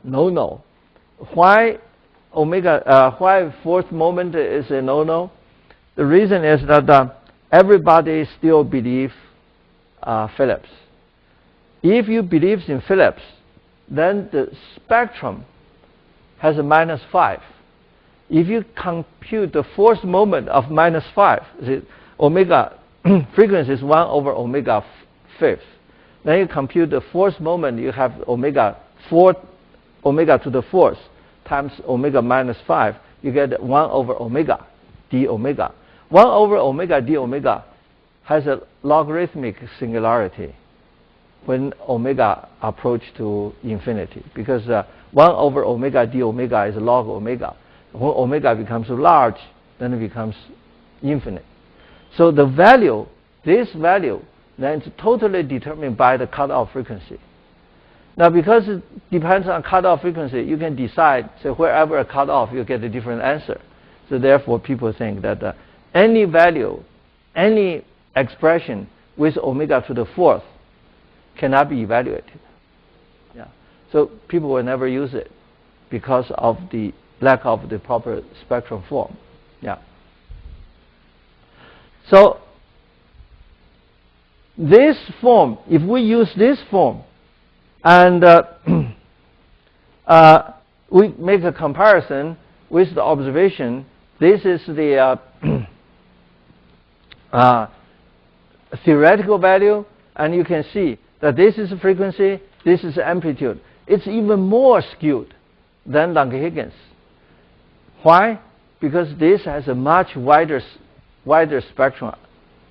no-no. Why why fourth moment is a no-no? The reason is that everybody still believes Phillips. If you believe in Phillips, then the spectrum has a -5. If you compute the fourth moment of -5, the omega frequency is 1 over omega fifth. Then you compute the fourth moment, you have omega to the fourth times omega -5. You get 1 over omega d omega. 1 over omega d omega has a logarithmic singularity when omega approach to infinity, because 1 over omega d omega is log omega. When omega becomes large, then it becomes infinite. So the value, this value, then it's totally determined by the cutoff frequency. Now, because it depends on cutoff frequency, you can decide, so wherever a cutoff, you get a different answer. So therefore, people think that any value, any expression with omega to the fourth cannot be evaluated. Yeah. So people will never use it because of the lack of the proper spectrum form. Yeah. So this form, if we use this form, and we make a comparison with the observation, this is the theoretical value, and you can see that this is frequency, this is amplitude. It's even more skewed than Langevin-Higgins. Why? Because this has a much wider spectrum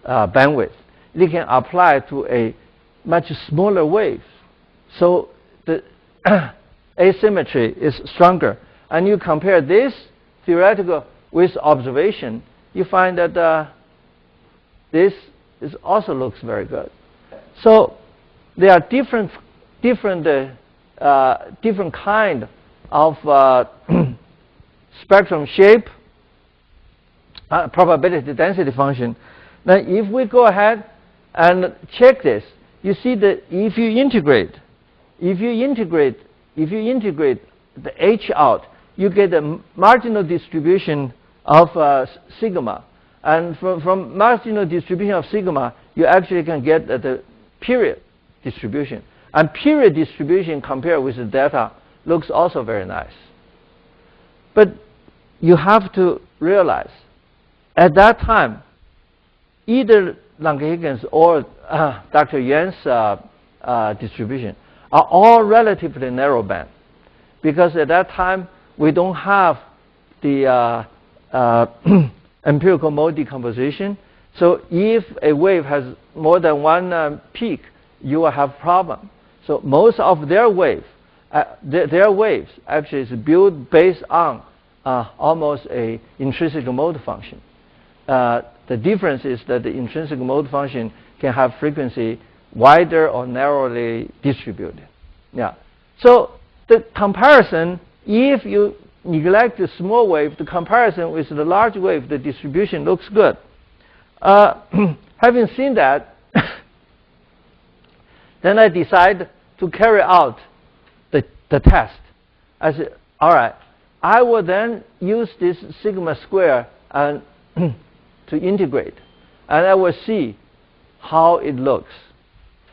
bandwidth. It can apply to a much smaller wave. So the asymmetry is stronger. And you compare this theoretical with observation, you find that this also looks very good. So there are different kind of spectrum shape, probability density function. Now, if we go ahead and check this, you see that if you integrate the H out, you get a marginal distribution of sigma. And from marginal distribution of sigma, you actually can get the period distribution. And period distribution compared with the delta looks also very nice. But you have to realize, at that time, either Langevin-Higgins or Dr. Yuan's distribution are all relatively narrow band, because at that time we don't have the empirical mode decomposition. So if a wave has more than one peak, you will have problem. So most of their waves actually is built based on almost a intrinsic mode function. The difference is that the intrinsic mode function can have frequency wider or narrowly distributed. Yeah. So the comparison, if you neglect the small wave, the comparison with the large wave, the distribution looks good. Having seen that, then I decide to carry out the test. I said, all right, I will then use this sigma square and to integrate, and I will see how it looks,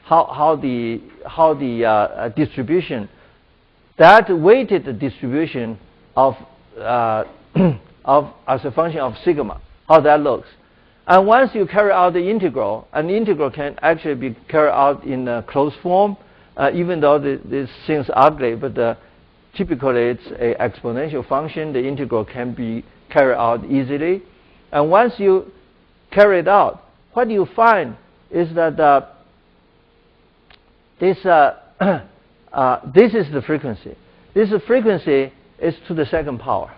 how the distribution, that weighted distribution of as a function of sigma, how that looks. And once you carry out the integral, and the integral can actually be carried out in a closed form, even though this seems ugly, but typically it's an exponential function. The integral can be carried out easily. And once you carry it out, what you find is that this is the frequency. This frequency is to the second power.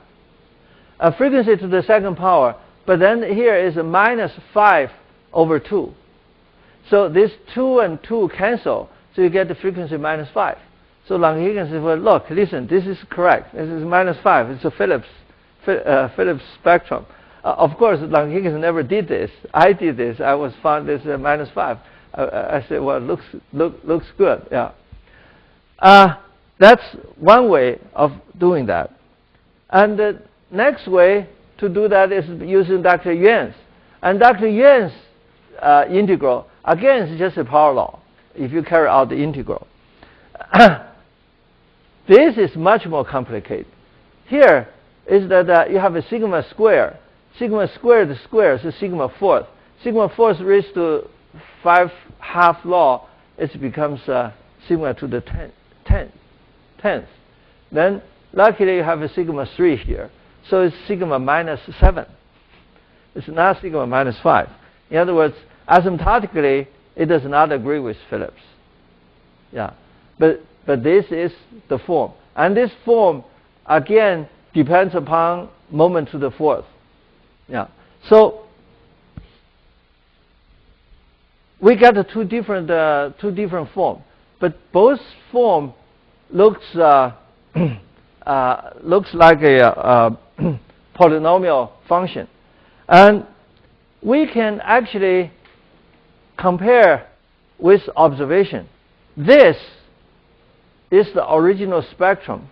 A frequency to the second power, but then here is a -5 over 2. So this 2 and 2 cancel, so you get the frequency -5. So Langevin says, well, look, listen, this is correct. This is -5. It's a Phillips spectrum. Of course, Langevin never did this. I did this. I was found this -5. I said, well, looks good. Yeah. That's one way of doing that. And the next way to do that is using Dr. Yuan's. And Dr. Yuan's integral, again, is just a power law if you carry out the integral. This is much more complicated. Here is that you have a sigma square. Sigma squared squares is sigma fourth. Sigma fourth raised to 5/2 law, it becomes sigma to the 10th. Then luckily you have a sigma 3 here. So it's sigma minus 7. It's not sigma minus 5. In other words, asymptotically, it does not agree with Phillips. Yeah. But this is the form. And this form, again, depends upon moment to the fourth. Yeah. So we got two different forms, but both form looks looks like a polynomial function, and we can actually compare with observation. This is the original spectrum,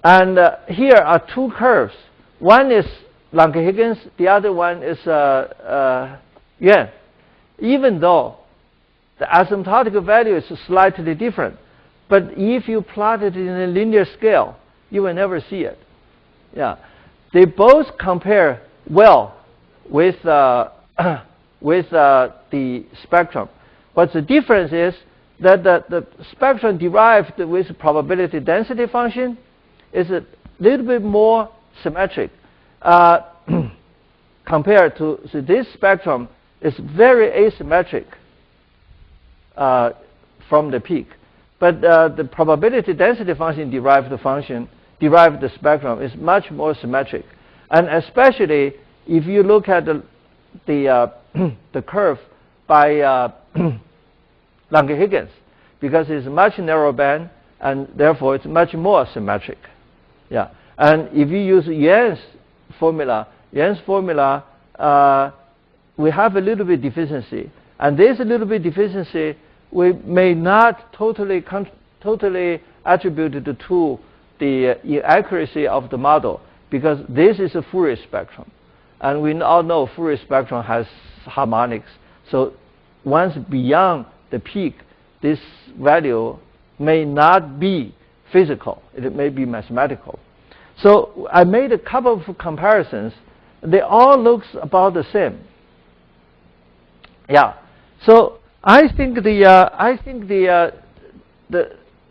and here are two curves. One is Langevin-Higgins, the other one is Yuan. Even though the asymptotic value is slightly different, but if you plot it in a linear scale, you will never see it. Yeah, they both compare well with with the spectrum. But the difference is that the spectrum derived with probability density function is a little bit more symmetric compared to this spectrum is very asymmetric from the peak. But the probability density function derived the spectrum is much more symmetric. And especially if you look at the curve by Langevin-Higgins, because it's much narrow band and therefore it's much more symmetric. Yeah. And if you use Yuan's formula, we have a little bit deficiency, and this little bit deficiency we may not totally attribute to the inaccuracy of the model, because this is a Fourier spectrum, and we all know Fourier spectrum has harmonics. So once beyond the peak, this value may not be physical; it may be mathematical. So I made a couple of comparisons. They all look about the same. Yeah. So I think the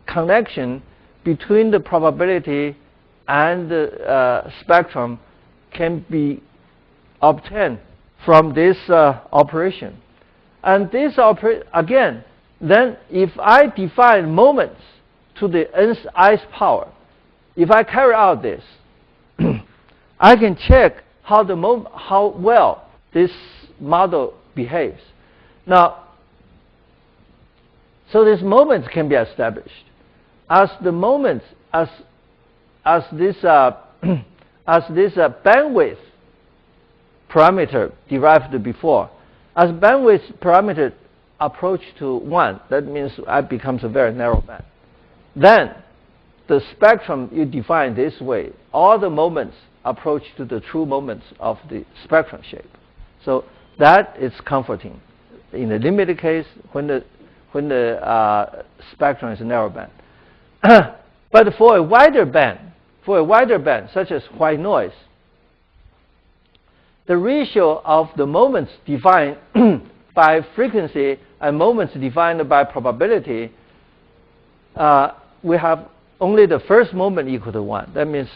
connection between the probability and the spectrum can be obtained from this operation. And this again, then if I define moments to the nth power, if I carry out this, I can check how well this model behaves. Now, so these moments can be established as the moments as this bandwidth parameter derived before. As bandwidth parameter approach to 1, that means it becomes a very narrow band. Then the spectrum you define this way, all the moments approach to the true moments of the spectrum shape. So that is comforting in the limited case when the spectrum is a narrow band. But for a wider band, such as white noise, the ratio of the moments defined by frequency and moments defined by probability, we have only the first moment equal to 1. That means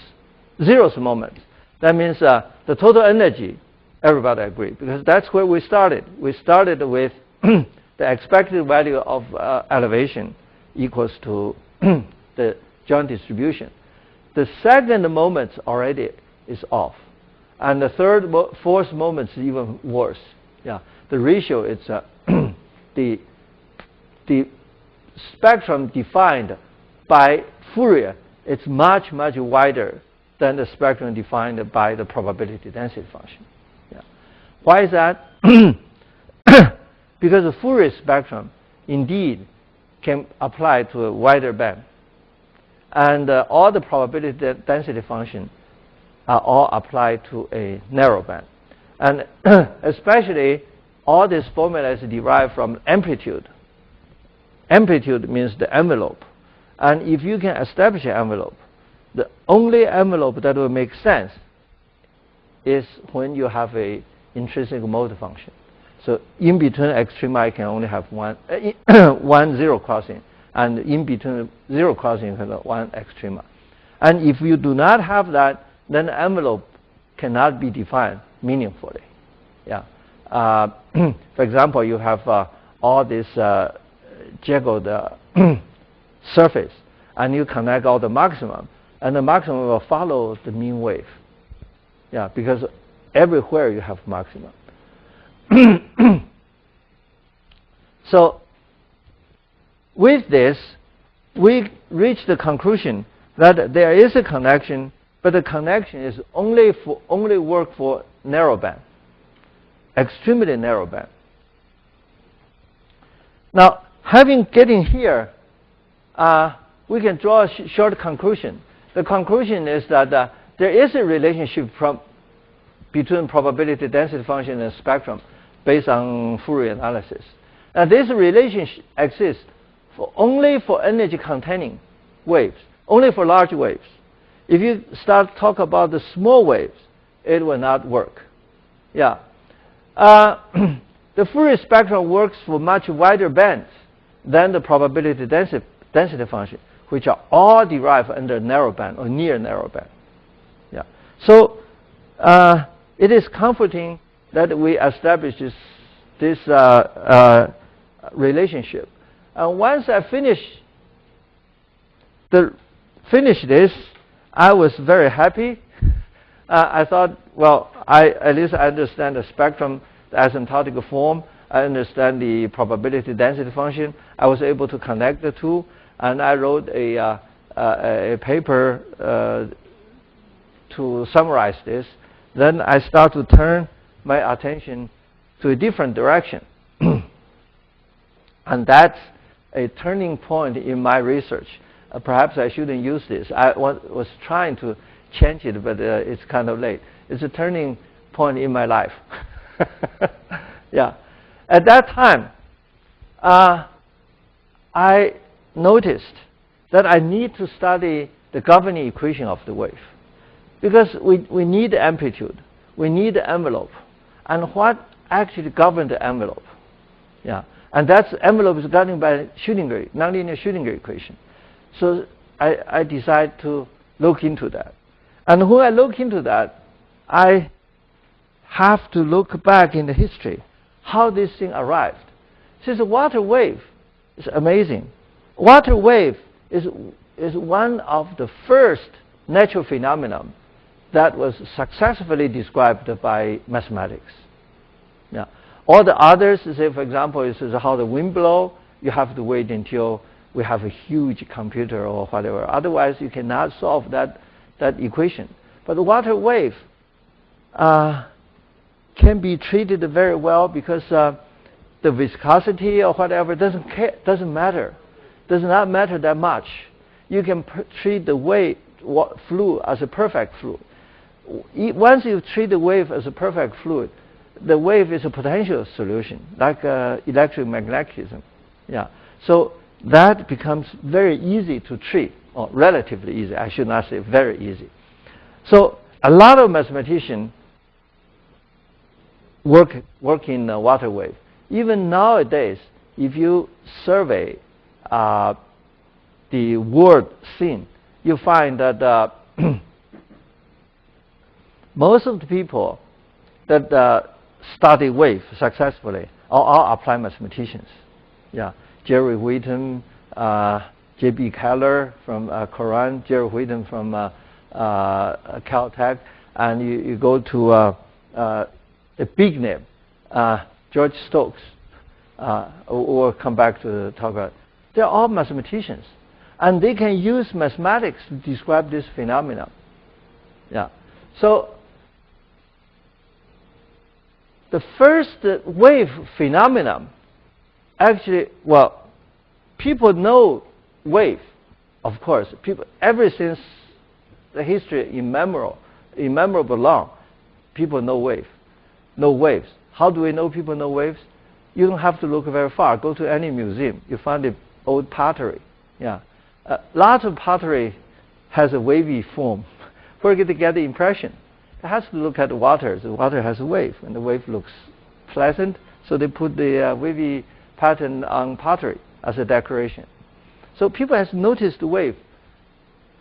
zeroth moment. That means the total energy, everybody agree, because that's where we started. We started with the expected value of elevation equals to the joint distribution. The second moment already is off. And the third, fourth moment is even worse. Yeah, the ratio is the spectrum defined by Fourier. It's much wider than the spectrum defined by the probability density function. Yeah. Why is that? Because the Fourier spectrum indeed can apply to a wider band. and all the probability density function are all applied to a narrow band. And especially all this formula is derived from amplitude. Amplitude means the envelope. And if you can establish an envelope, the only envelope that will make sense is when you have a intrinsic mode function. So in between extrema, you can only have one zero crossing, and in between zero crossing, you can have one extrema. And if you do not have that, then the envelope cannot be defined meaningfully. Yeah. For example, you have all this jiggled surface, and you connect all the maximum, and the maximum will follow the mean wave. Yeah, because everywhere you have maximum. So with this, we reach the conclusion that there is a connection, but the connection is only work for narrow band, extremely narrow band. Now, getting here, we can draw a short conclusion. The conclusion is that there is a relationship between probability density function and spectrum based on Fourier analysis. And this relationship exists only for energy containing waves, only for large waves. If you start talk about the small waves, it will not work. Yeah. The Fourier spectrum works for much wider bands than the probability density function, which are all derived under narrow band or near narrow band. Yeah. So it is comforting that we established this relationship. And once I finished this, I was very happy. I thought, well, at least I understand the spectrum, the asymptotic form. I understand the probability density function. I was able to connect the two, and I wrote a paper to summarize this. Then I start to turn my attention to a different direction. And that's a turning point in my research. Perhaps I shouldn't use this. I was trying to change it, but it's kind of late. It's a turning point in my life. Yeah. At that time, I noticed that I need to study the governing equation of the wave, because we need the amplitude, we need the envelope, and what actually governs the envelope. Yeah. And that envelope is governed by Schrödinger, nonlinear Schrödinger equation. So I decided to look into that. And when I look into that, I have to look back in the history, how this thing arrived. Since the water wave is amazing. Water wave is one of the first natural phenomena that was successfully described by mathematics. Yeah. All the others, say for example, is how the wind blows. You have to wait until we have a huge computer or whatever. Otherwise, you cannot solve that equation. But the water wave can be treated very well because the viscosity or whatever doesn't matter. Does not matter that much. You can treat the fluid as a perfect fluid. Once you treat the wave as a perfect fluid, the wave is a potential solution, like electromagnetism. Yeah. So that becomes very easy to treat, or relatively easy. I should not say very easy. So a lot of mathematicians work in water wave. Even nowadays, if you survey the world scene, you find that most of the people that study wave successfully are all applied mathematicians. Yeah, Jerry Wheaton, J.B. Keller from Koran, Jerry Wheaton from Caltech, and you go to a big name, George Stokes. We'll come back to talk about. They're all mathematicians, and they can use mathematics to describe this phenomenon. Yeah, so the first wave phenomenon, actually, well, people know wave of course, people ever since the history immemorable long, people know waves. How do we know people know waves? You don't have to look very far. Go to any museum, you find the old pottery. Yeah, lots of pottery has a wavy form. Where you get the impression? It has to look at the water. The water has a wave, and the wave looks pleasant, so they put the wavy pattern on pottery as a decoration. So people has noticed the wave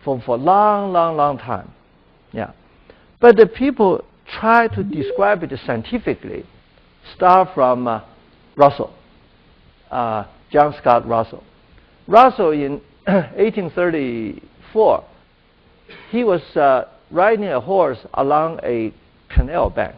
for long time. Yeah, but the people try to describe it scientifically. Start from Russell, John Scott Russell. Russell in 1834, he was riding a horse along a canal bank,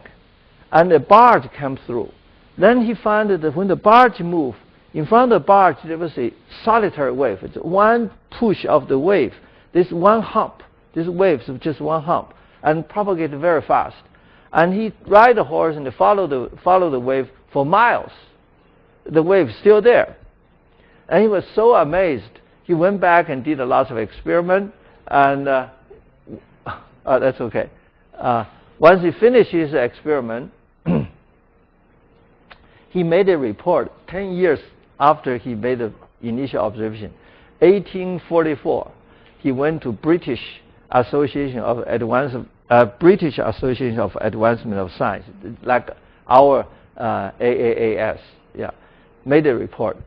and a barge came through. Then he found that when the barge moved, in front of the barge there was a solitary wave. It's one push of the wave. This one hump. This wave is just one hump, and propagated very fast. And he ride the horse and follow the wave for miles. The wave is still there. And he was so amazed. He went back and did a lot of experiment. And that's okay. Once he finished his experiment, he made a report 10 years after he made the initial observation. 1844, he went to British Association of Advancement of Science, like our AAAS. Yeah, made a report,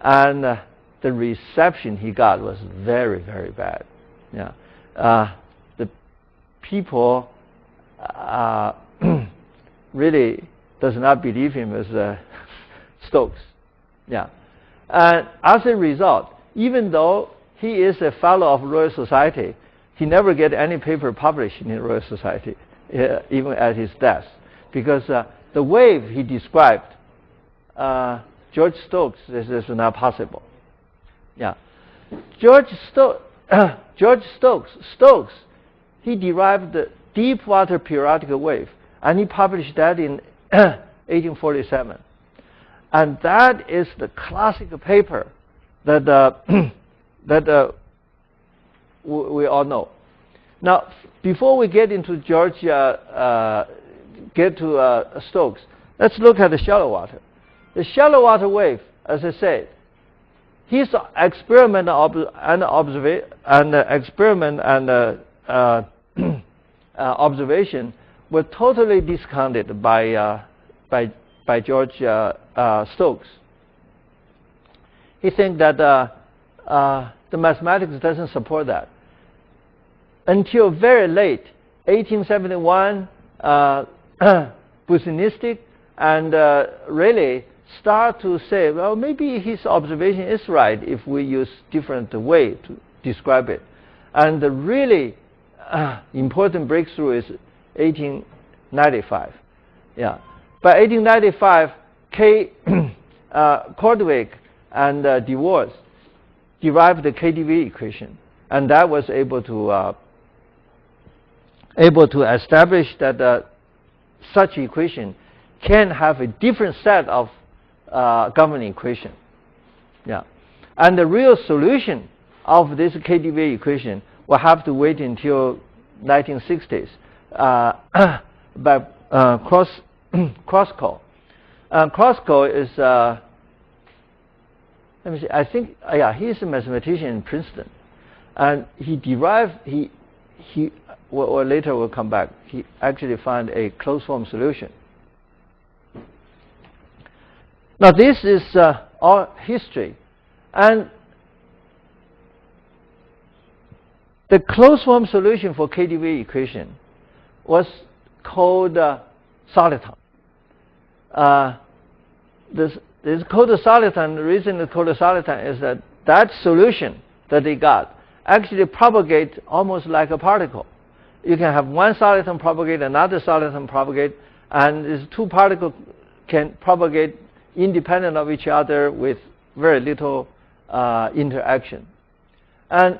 and the reception he got was very bad. Yeah, the people really does not believe him as Stokes. Yeah, and as a result, even though he is a fellow of Royal Society, he never get any paper published in the Royal Society, even at his death, because the wave he described, George Stokes, this is not possible. Yeah, George Stokes, he derived the deep water periodic wave, and he published that in 1847, and that is the classic paper that we all know. Now, before we get into Stokes, let's look at the shallow water. The shallow water wave, as I said, his experiment and observation were totally discounted by George Stokes. He thinks that the mathematics doesn't support that. Until very late, 1871, Boussinesq and Rayleigh start to say, well, maybe his observation is right if we use different way to describe it. And the really important breakthrough is 1895. Yeah, by 1895, Cordwick and DeWolf derived the KdV equation, and that was able to establish that such equation can have a different set of governing equation. Yeah, and the real solution of this KdV equation will have to wait until 1960s by Kroskal. Kroskal is let me see. I think he's a mathematician in Princeton, and he derived or later we'll come back. He actually found a closed form solution. Now this is all history, and the closed form solution for KdV equation was called soliton. This is called soliton. The reason it's called soliton is that solution that they got actually propagate almost like a particle. You can have one soliton propagate, another soliton propagate, and these two particles can propagate independent of each other with very little interaction. And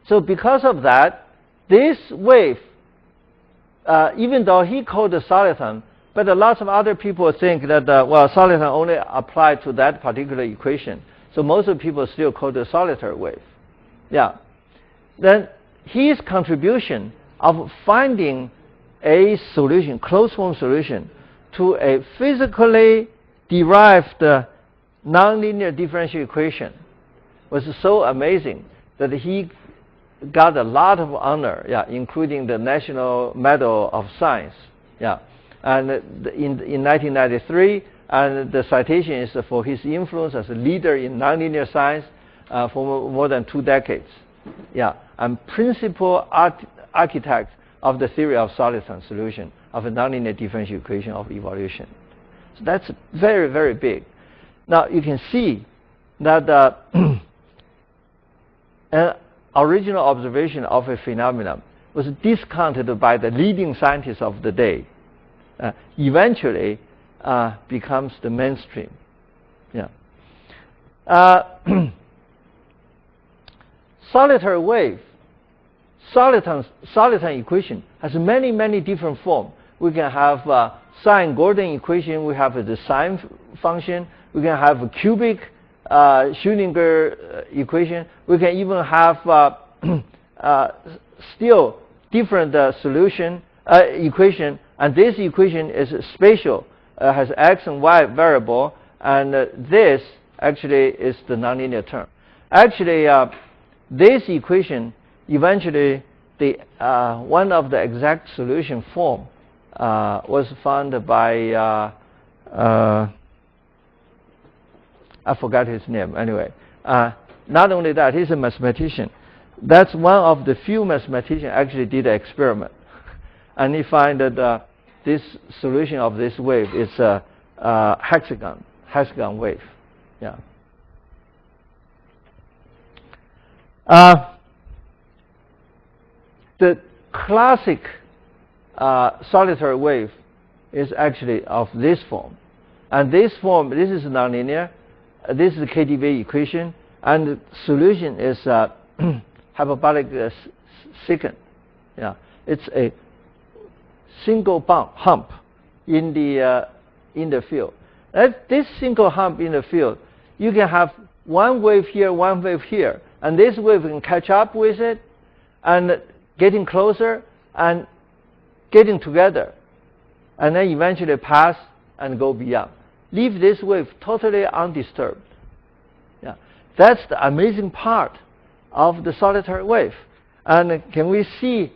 so because of that, this wave, even though he called the soliton, but lots of other people think that, well, soliton only applied to that particular equation. So most of people still call it a solitary wave. Yeah. Then his contribution of finding a solution, closed form solution, to a physically derived nonlinear differential equation was so amazing that he got a lot of honor, yeah, including the National Medal of Science, yeah. And in 1993, and the citation is for his influence as a leader in nonlinear science for more than 2 decades, yeah, and principal architect of the theory of soliton solution of a nonlinear differential equation of evolution. So that's very, very big. Now you can see that an original observation of a phenomenon was discounted by the leading scientists of the day. Eventually becomes the mainstream. Yeah. Solitary wave, soliton equation has many, many different forms. We can have sine-Gordon equation. We have the sine function. We can have a cubic Schrödinger equation. We can even have still different solution equation. And this equation is spatial, has x and y variable, and this actually is the nonlinear term. Actually, this equation eventually one of the exact solution form was found by I forgot his name anyway. Not only that, he's a mathematician. That's one of the few mathematicians actually did an experiment, and he found that this solution of this wave is a hexagon wave. Yeah. The classic solitary wave is actually of this form, and this form, this is nonlinear. This is the KdV equation, and the solution is hyperbolic secant. Yeah, it's a single hump in the field. At this single hump in the field, you can have one wave here, one wave here, and this wave can catch up with it, and getting closer and getting together, and then eventually pass and go beyond. Leave this wave totally undisturbed. Yeah, that's the amazing part of the solitary wave. And can we see,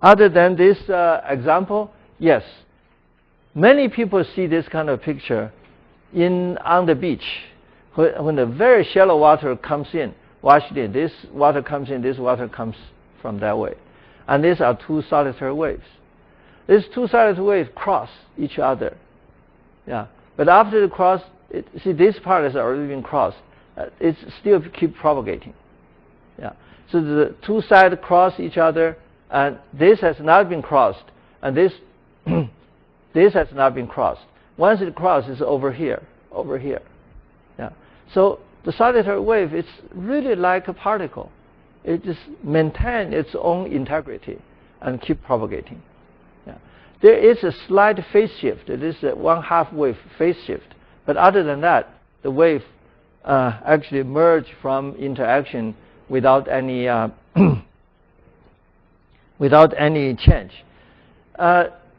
other than this example? Yes, many people see this kind of picture on the beach when the very shallow water comes in. Watch this. This water comes in. This water comes from that way, and these are two solitary waves. These two solitary waves cross each other. Yeah. But after the cross, see, this part has already been crossed. It still keep propagating. Yeah. So the two sides cross each other, and this has not been crossed, and this this has not been crossed. Once it crosses, it's over here, over here. Yeah. So the solitary wave, it's really like a particle. It just maintains its own integrity and keep propagating. There is a slight phase shift. It is a 1/2 wave phase shift. But other than that, the wave actually merge from interaction without any without any change.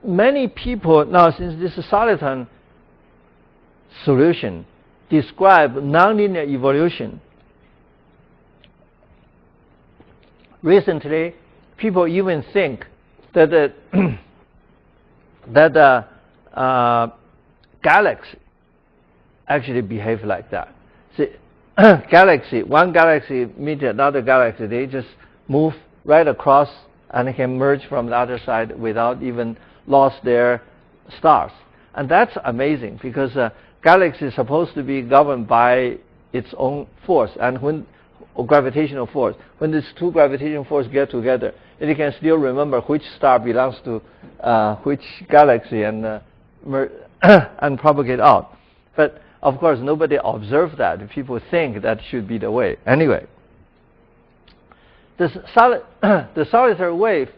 Many people now, since this is soliton solution, describe nonlinear evolution. Recently, people even think that that galaxy actually behave like that. See, one galaxy meet another galaxy, they just move right across and can merge from the other side without even lost their stars. And that's amazing, because galaxy is supposed to be governed by its own force, and or gravitational force. When these two gravitational forces get together, it can still remember which star belongs to which galaxy and and propagate out. But of course, nobody observed that. People think that should be the way. Anyway, the solitary wave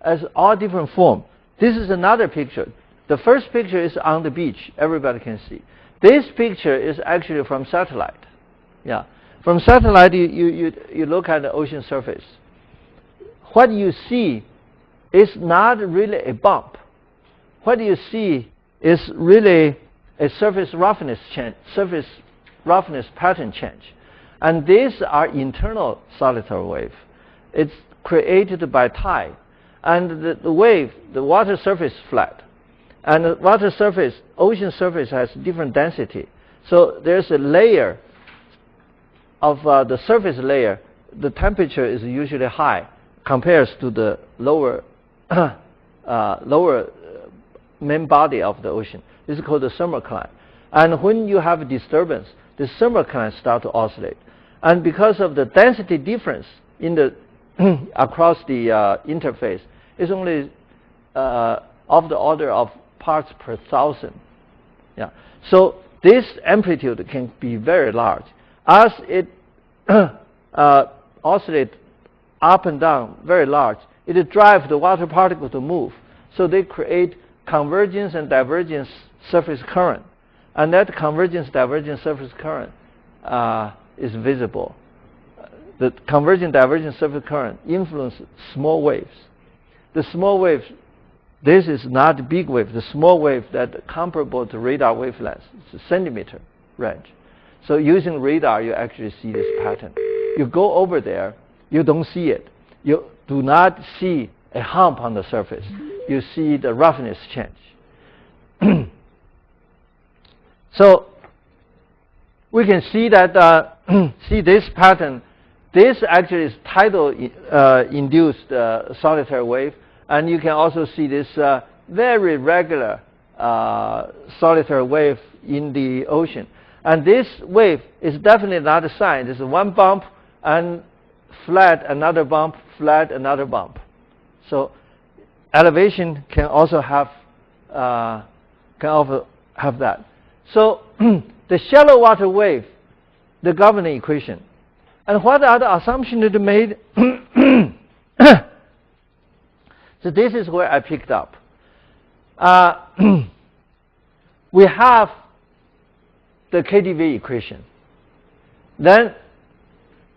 has all different form. This is another picture. The first picture is on the beach. Everybody can see. This picture is actually from satellite. Yeah. From satellite, you look at the ocean surface. What you see is not really a bump. What you see is really a surface roughness change, surface roughness pattern change. And these are internal solitary wave. It's created by tide. And the wave, the water surface is flat. And the water surface, ocean surface has different density. So there's a layer of the surface layer. The temperature is usually high compared to the lower lower main body of the ocean. This is called the thermocline. And when you have a disturbance, the thermocline start to oscillate. And because of the density difference in the across the interface, is only of the order of parts per thousand. Yeah. So this amplitude can be very large. As it oscillates up and down very large, it drives the water particle to move. So they create convergence and divergence surface current. And that convergence divergence surface current is visible. The convergent divergent surface current influences small waves. The small waves, this is not big wave. The small wave that comparable to radar wavelengths, it's a centimeter range. So using radar, you actually see this pattern. You go over there, you don't see it. You do not see a hump on the surface. You see the roughness change. So we can see that see this pattern. This actually is tidal induced solitary wave, and you can also see this very regular solitary wave in the ocean. And this wave is definitely not a sign. There's one bump and flat, another bump, flat, another bump. So elevation can also have that. So the shallow water wave, the governing equation. And what are the assumptions that are made? So this is where I picked up. We have the KdV equation. Then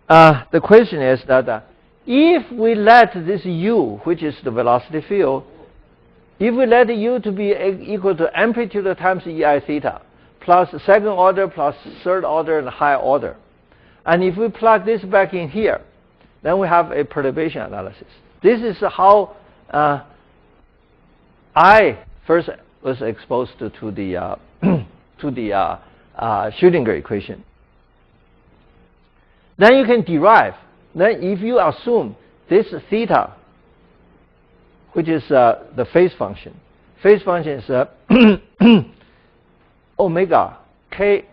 the question is that if we let this u, which is the velocity field, if we let u to be equal to amplitude times ei theta, plus second order plus third order and higher order, and if we plug this back in here, then we have a perturbation analysis. This is how I first was exposed to the Schrödinger equation. Then you can derive. Then if you assume this theta, which is the phase function is omega k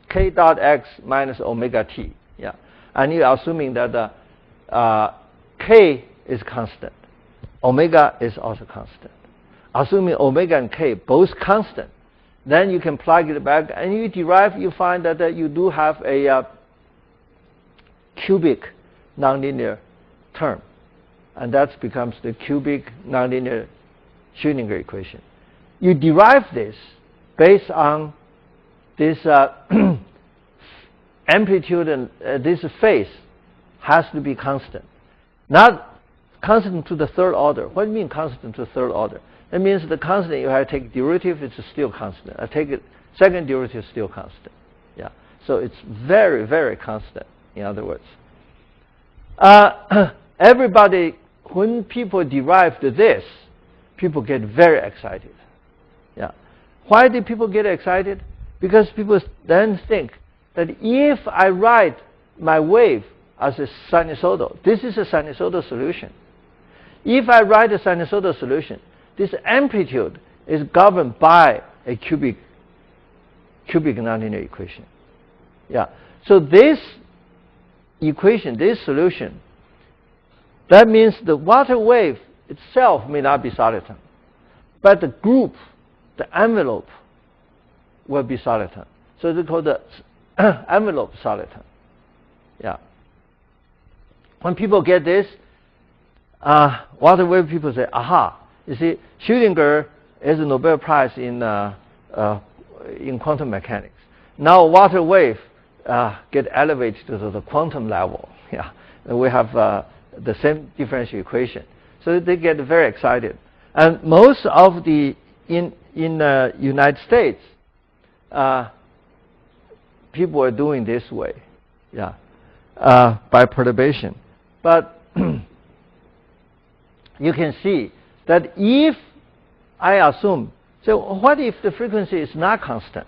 k dot x minus omega t. Yeah, and you are assuming that k is constant, omega is also constant. Assuming omega and k both constant, then you can plug it back and you derive. You find that you do have a cubic nonlinear term, and that becomes the cubic nonlinear Schrödinger equation. You derive this based on this amplitude and this phase has to be constant, not constant to the third order. What do you mean constant to the third order? That means the constant, if I take derivative, it's still constant. I take it second derivative, still constant. Yeah, so it's very, very constant. In other words, everybody, when people derived this, people get very excited. Yeah, why do people get excited? Because people then think that if I write my wave as a sinusoidal, this is a sinusoidal solution. If I write a sinusoidal solution, this amplitude is governed by a cubic nonlinear equation. Yeah. So this equation, this solution, that means the water wave itself may not be soliton, but the group, the envelope, will be soliton. So it's called the envelope soliton. Yeah. When people get this, water wave people say, aha. You see, Schrödinger is a Nobel Prize in quantum mechanics. Now water wave get elevated to the quantum level. Yeah, and we have the same differential equation. So they get very excited. And most of the in United States, people are doing this way, yeah, by perturbation. But you can see that if I assume, so what if the frequency is not constant?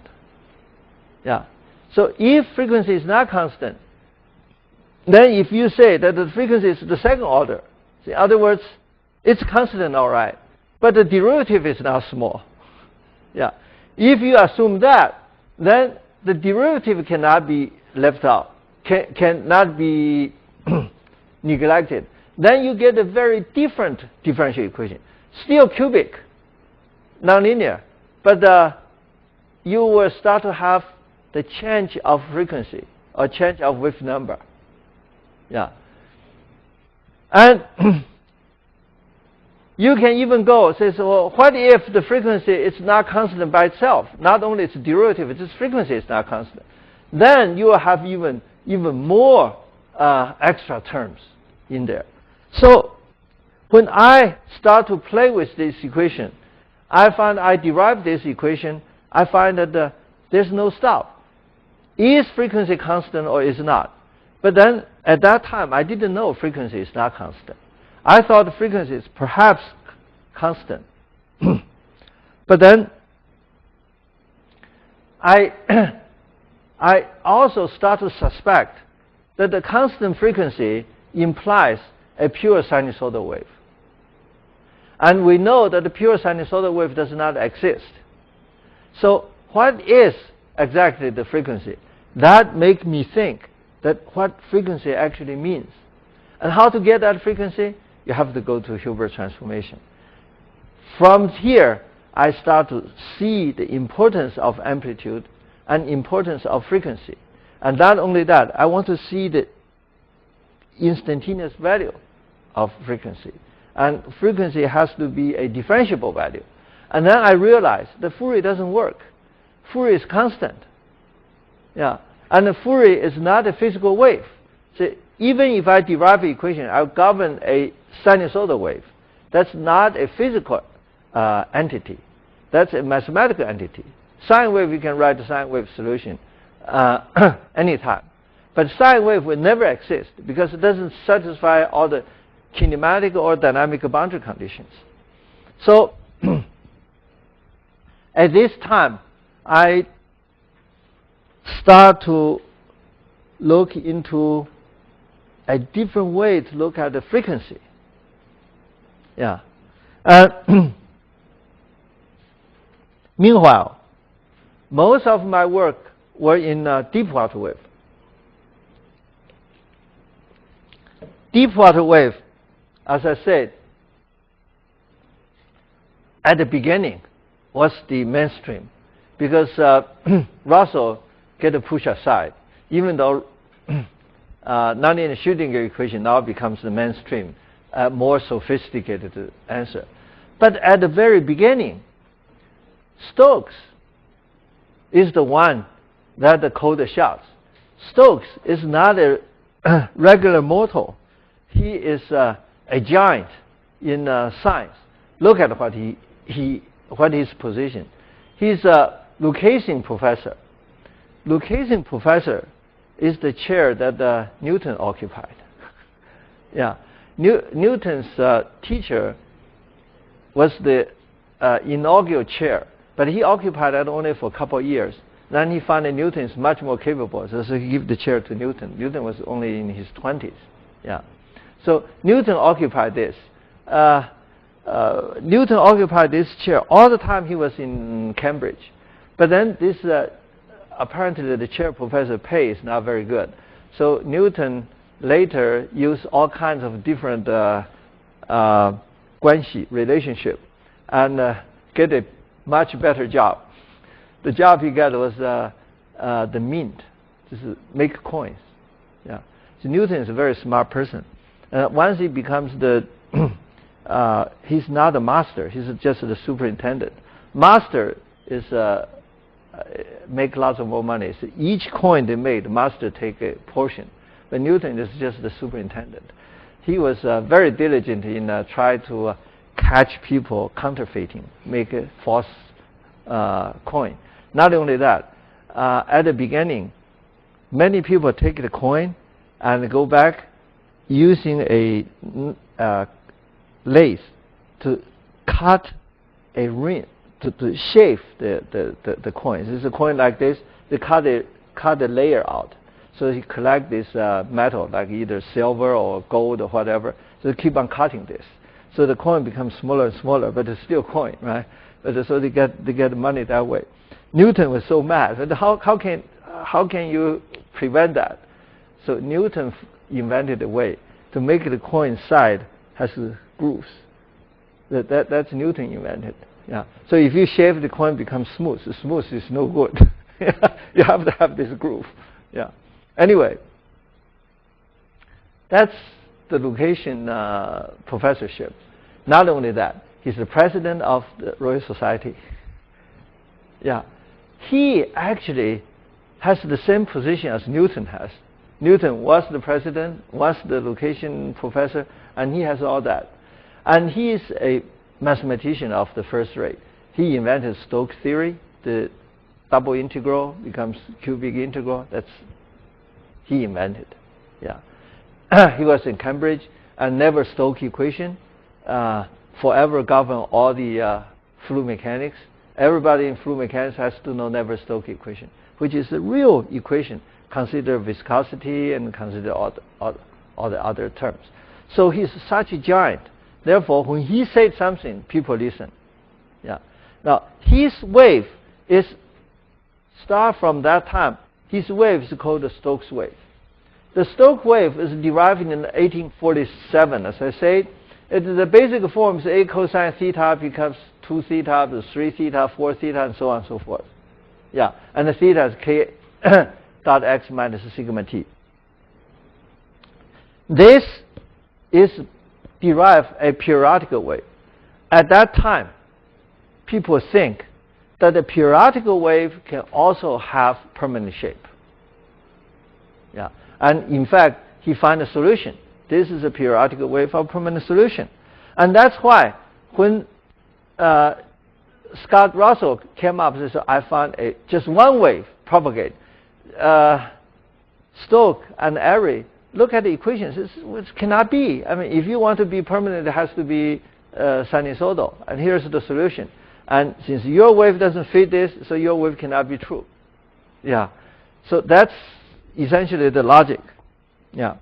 Yeah. So if frequency is not constant, then if you say that the frequency is the second order, in other words, it's constant, all right, but the derivative is not small. Yeah. If you assume that, then the derivative cannot be left out, cannot be neglected. Then you get a very different differential equation. Still cubic, nonlinear, but you will start to have the change of frequency or change of wave number. Yeah. And you can even go say, so well, what if the frequency is not constant by itself? Not only its derivative, its frequency is not constant. Then you will have even more extra terms in there. So when I start to play with this equation, I derive this equation, I find that there's no stop. Is frequency constant or is not? But then at that time, I didn't know frequency is not constant. I thought the frequency is perhaps constant. But then I also start to suspect that the constant frequency implies a pure sinusoidal wave. And we know that the pure sinusoidal wave does not exist. So what is exactly the frequency? That makes me think that what frequency actually means. And how to get that frequency? You have to go to Hilbert transformation. From here, I start to see the importance of amplitude and importance of frequency. And not only that, I want to see the instantaneous value of frequency. And frequency has to be a differentiable value. And then I realized the Fourier doesn't work. Fourier is constant. Yeah. And the Fourier is not a physical wave. So even if I derive an equation, I'll govern a sinusoidal wave. That's not a physical entity. That's a mathematical entity. Sine wave, you can write the sine wave solution anytime. But sine wave will never exist because it doesn't satisfy all the kinematic or dynamic boundary conditions. So at this time, I start to look into a different way to look at the frequency. Yeah. Meanwhile, most of my work were in deep water wave. Deep water wave, as I said, at the beginning was the mainstream because Russell get pushed aside, even though nonlinear Schrödinger equation now becomes the mainstream, more sophisticated answer. But at the very beginning, Stokes is the one that called the shots. Stokes is not a regular mortal. He is a giant in science. Look at what what his position. He's a Lucasian professor. Lucasian professor is the chair that Newton occupied. Yeah, Newton's teacher was the inaugural chair, but he occupied that only for a couple of years. Then he found that Newton is much more capable, so he gave the chair to Newton. Newton was only in his 20s. Yeah, so Newton occupied this. Newton occupied this chair all the time he was in Cambridge. But then this apparently the chair professor pay is not very good. So Newton later used all kinds of different guanxi relationship and get a much better job. The job he got was the mint, just make coins. Yeah. So Newton is a very smart person. Once he becomes the he's not a master. He's just the superintendent. Master is make lots of more money. So each coin they made, the master take a portion. But Newton is just the superintendent. He was very diligent in trying to catch people counterfeiting, make a false coin. Not only that, at the beginning, many people take the coin and go back using a lathe to cut a ring, to shave the coins. It's a coin like this. They cut the layer out. So he collect this metal, like either silver or gold or whatever. So they keep on cutting this. So the coin becomes smaller and smaller, but it's still coin, right? But so they get money that way. Newton was so mad. But how can you prevent that? So Newton invented a way to make the coin side has grooves. That's Newton invented. Yeah. So if you shave the coin, becomes smooth. The smooth is no good. You have to have this groove. Yeah. Anyway, that's the Lucasian professorship. Not only that, he's the president of the Royal Society. Yeah. He actually has the same position as Newton has. Newton was the president, was the Lucasian professor, and he has all that. And he is a mathematician of the first rate. He invented Stokes theory. The double integral becomes cubic integral. That's he invented. Yeah. He was in Cambridge, and Nevers-Stokes equation forever govern all the fluid mechanics. Everybody in fluid mechanics has to know Nevers-Stokes equation, which is the real equation. Consider viscosity and consider all the other terms. So he's such a giant. Therefore, when he said something, people listen. Yeah. Now his wave is start from that time. His wave is called the Stokes wave. The Stokes wave is derived in 1847. As I said, the basic form is a cosine theta becomes 2 theta, 3 theta, 4 theta, and so on and so forth. Yeah, and the theta is k dot x minus sigma t. This is derived a periodical wave. At that time, people think that the periodical wave can also have permanent shape. Yeah, and in fact, he found a solution. This is a periodical wave of permanent solution, and that's why when Scott Russell came up and said, "I found just one wave propagate." Stokes and Airy look at the equations. It cannot be. I mean, if you want to be permanent, it has to be sinusoidal. And here's the solution. And since your wave doesn't fit this, so your wave cannot be true. Yeah. So that's essentially the logic. Yeah.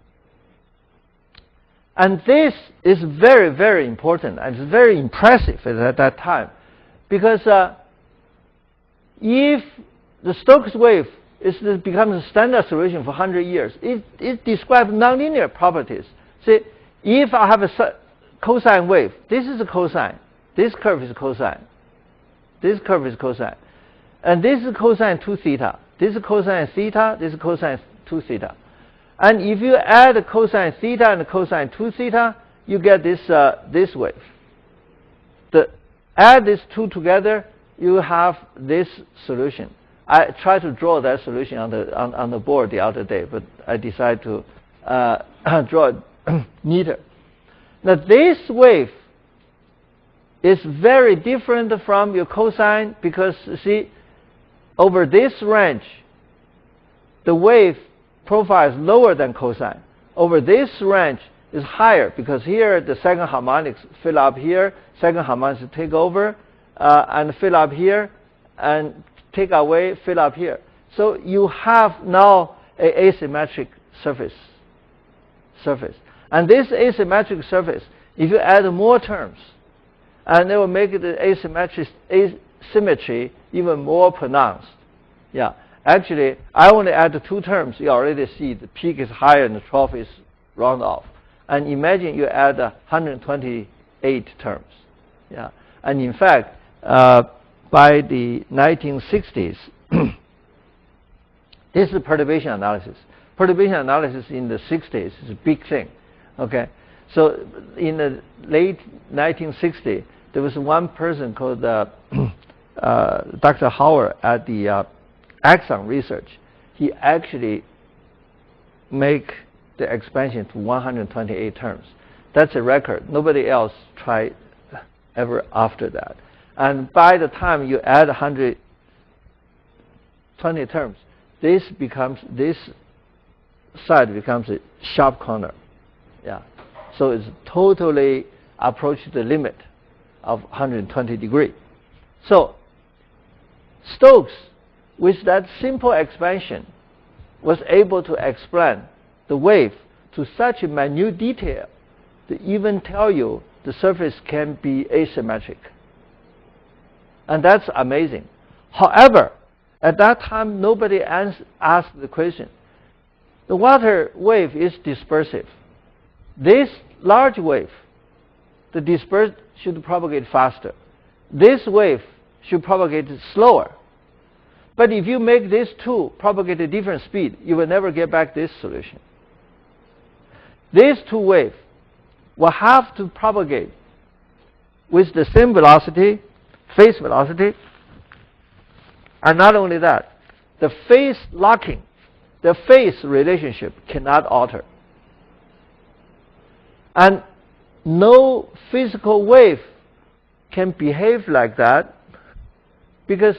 And this is very, very important, and it's very impressive at that time, because if the Stokes wave becomes a standard solution for 100 years, it describes nonlinear properties. See, if I have a cosine wave, this is a cosine, this curve is cosine, this curve is cosine, and this is cosine 2 theta, this is cosine theta, this is cosine 2 theta. And if you add the cosine theta and the cosine 2 theta, you get this this wave. Add these two together, you have this solution. I tried to draw that solution on the board the other day, but I decided to draw it neater. Now this wave is very different from your cosine, because see, over this range, the wave profile is lower than cosine. Over this range is higher, because here the second harmonics fill up here, second harmonics take over and fill up here, and take away, fill up here. So you have now an asymmetric surface. And this asymmetric surface, if you add more terms, and it will make the asymmetry even more pronounced. Yeah. Actually, I only add 2 terms. You already see the peak is higher and the trough is round off. And imagine you add 128 terms. Yeah. And in fact, by the 1960s, this is perturbation analysis. Perturbation analysis in the 60s is a big thing. Okay. So in the late 1960s, there was one person called Dr. Howard at the Axon Research, he actually make the expansion to 128 terms. That's a record. Nobody else tried ever after that. And by the time you add 120 terms, this side becomes a sharp corner. Yeah. So it's totally approached the limit of 120 degrees. So Stokes, with that simple expansion, was able to explain the wave to such a minute detail to even tell you the surface can be asymmetric. And that's amazing. However, at that time, nobody asked the question. The water wave is dispersive. This large wave, the dispersed should propagate faster. This wave should propagate slower. But if you make these two propagate at different speed, you will never get back this solution. These two waves will have to propagate with the same velocity, phase velocity, and not only that, the phase locking, the phase relationship cannot alter. And no physical wave can behave like that, because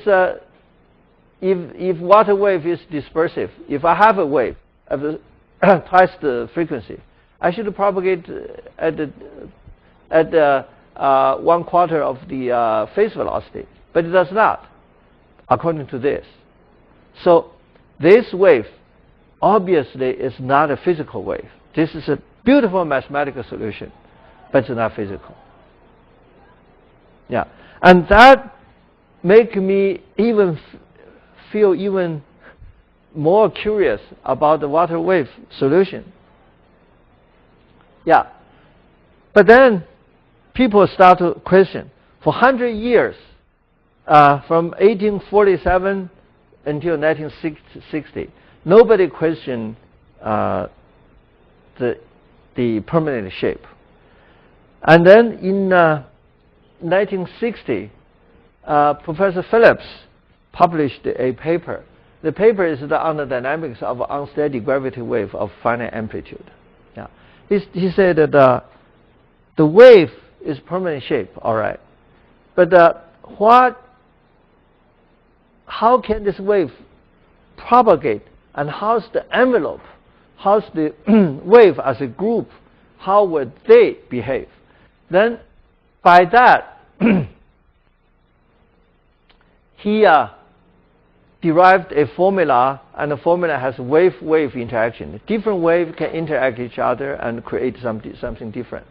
if water wave is dispersive, if I have a wave of twice the frequency, I should propagate at 1/4 of the phase velocity, but it does not, according to this. So this wave obviously is not a physical wave. This is a beautiful mathematical solution, but it's not physical. Yeah, and that make me even feel even more curious about the water wave solution. Yeah, but then people start to question. For 100 years, from 1847 until 1960, nobody questioned the permanent shape. And then in 1960, Professor Phillips published a paper. The paper is on the dynamics of unsteady gravity wave of finite amplitude. Yeah. He said that the wave is permanent shape, all right. But how can this wave propagate, and how's the envelope, how's the wave as a group, how would they behave? Then by that, he derived a formula, and the formula has wave-wave interaction. Different waves can interact each other and create something different.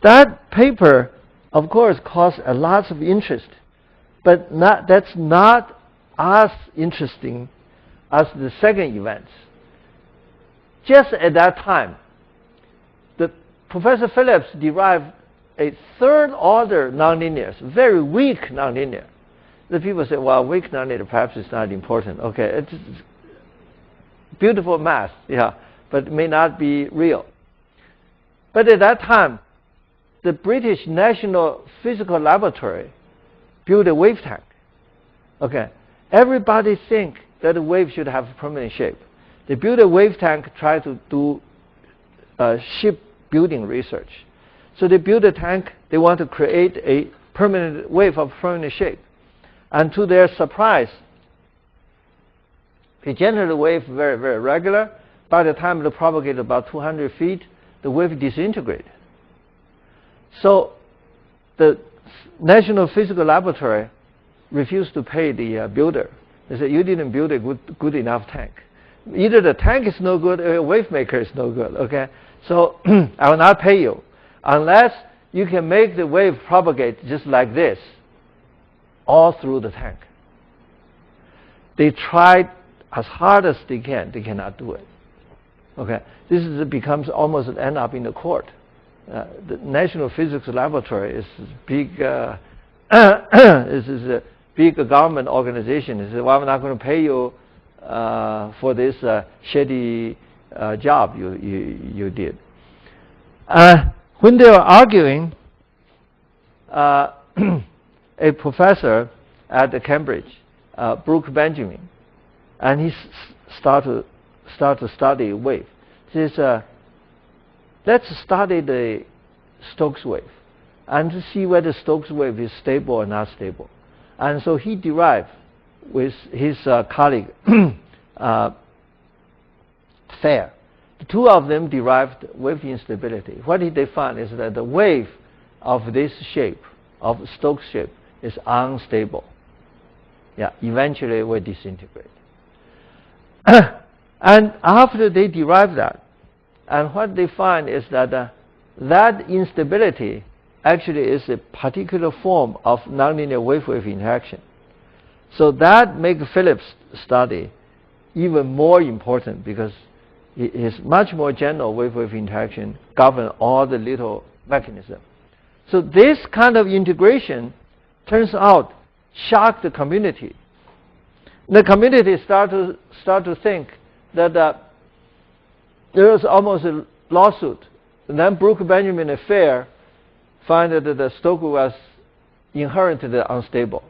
That paper, of course, caused a lot of interest, but that's not as interesting as the second events. Just at that time, Professor Phillips derived a third-order nonlinear, very weak nonlinear. The people say, well, weak nonlinear perhaps is not important. Okay, it's beautiful math, yeah, but it may not be real. But at that time, the British National Physical Laboratory built a wave tank. Okay, everybody think that a wave should have a permanent shape. They built a wave tank, try to do shipbuilding research. So they built a tank. They want to create a permanent wave of permanent shape. And to their surprise, they generated a wave very, very regular. By the time it propagated about 200 feet, the wave disintegrated. So the National Physical Laboratory refused to pay the builder. They said, you didn't build a good enough tank. Either the tank is no good or a wave maker is no good. Okay, so I will not pay you unless you can make the wave propagate just like this all through the tank. They tried as hard as they can. They cannot do it. Okay, becomes almost end up in the court. The National Physics Laboratory is big. This is a big government organization. They said, well, I'm not going to pay you for this shady job you did. When they were arguing, a professor at Cambridge, Brooke Benjamin, and he start to study wave. He says, let's study the Stokes wave and to see whether Stokes wave is stable or not stable. And so he derived with his colleague Fair. The two of them derived wave instability. What did they find is that the wave of this shape, of Stokes shape, is unstable. Yeah, eventually it will disintegrate. And after they derive that, and what they find is that that instability actually is a particular form of nonlinear wave-wave interaction. So that makes Phillips' study even more important because it is much more general wave-wave interaction govern all the little mechanisms. So this kind of integration turns out shocked the community. The community start to think that there was almost a lawsuit. And then Brooke Benjamin and Fair find that the Stokes was inherently unstable.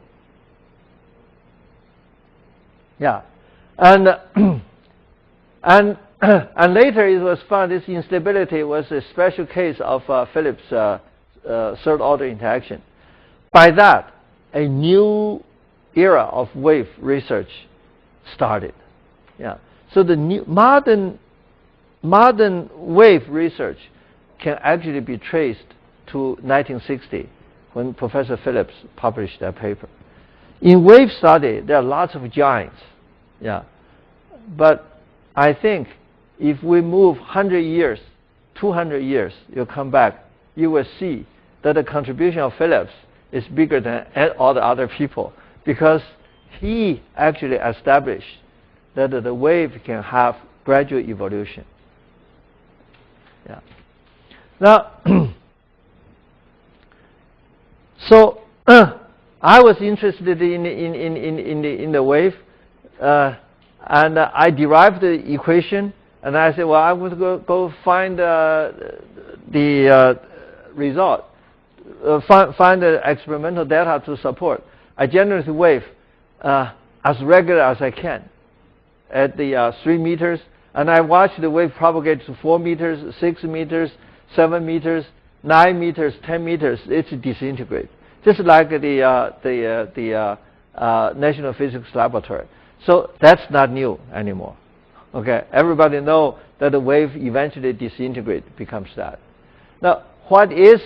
Yeah, and and later it was found this instability was a special case of Phillips' third-order interaction. By that, a new era of wave research started. Yeah, so the new modern wave research can actually be traced to 1960 when Professor Phillips published that paper. In wave study, there are lots of giants. Yeah, but I think if we move 100 years, 200 years, you'll come back, you will see that the contribution of Phillips is bigger than all the other people because he actually established that the wave can have gradual evolution. Yeah. Now, so I was interested in the wave, and I derived the equation, and I said, well, I'm going to go find the result, find the experimental data to support. I generate the wave as regular as I can at the 3 meters, and I watch the wave propagate to 4 meters, 6 meters, 7 meters, 9 meters, 10 meters. It's disintegrate, just like the National Physics Laboratory. So that's not new anymore. Okay, everybody know that the wave eventually disintegrate becomes that. Now, what is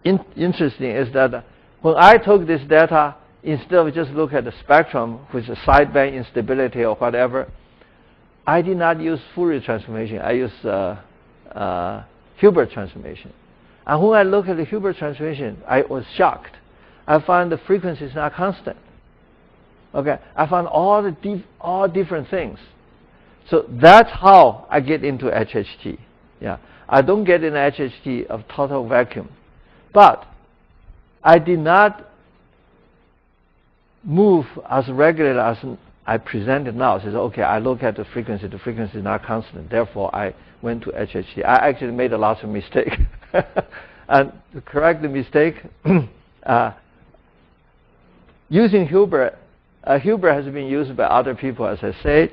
interesting is that when I took this data, instead of just look at the spectrum with the sideband instability or whatever, I did not use Fourier transformation. I used Hilbert transformation. And when I look at the Hilbert transformation, I was shocked. I found the frequency is not constant. Okay, I found all different things. So that's how I get into HHT. Yeah, I don't get in HHT of total vacuum, but I did not move as regularly as I presented now. Says, okay, I look at the frequency is not constant, therefore I went to HHT. I actually made a lot of mistakes. And to correct the mistake, using Hilbert, Hilbert has been used by other people, as I say,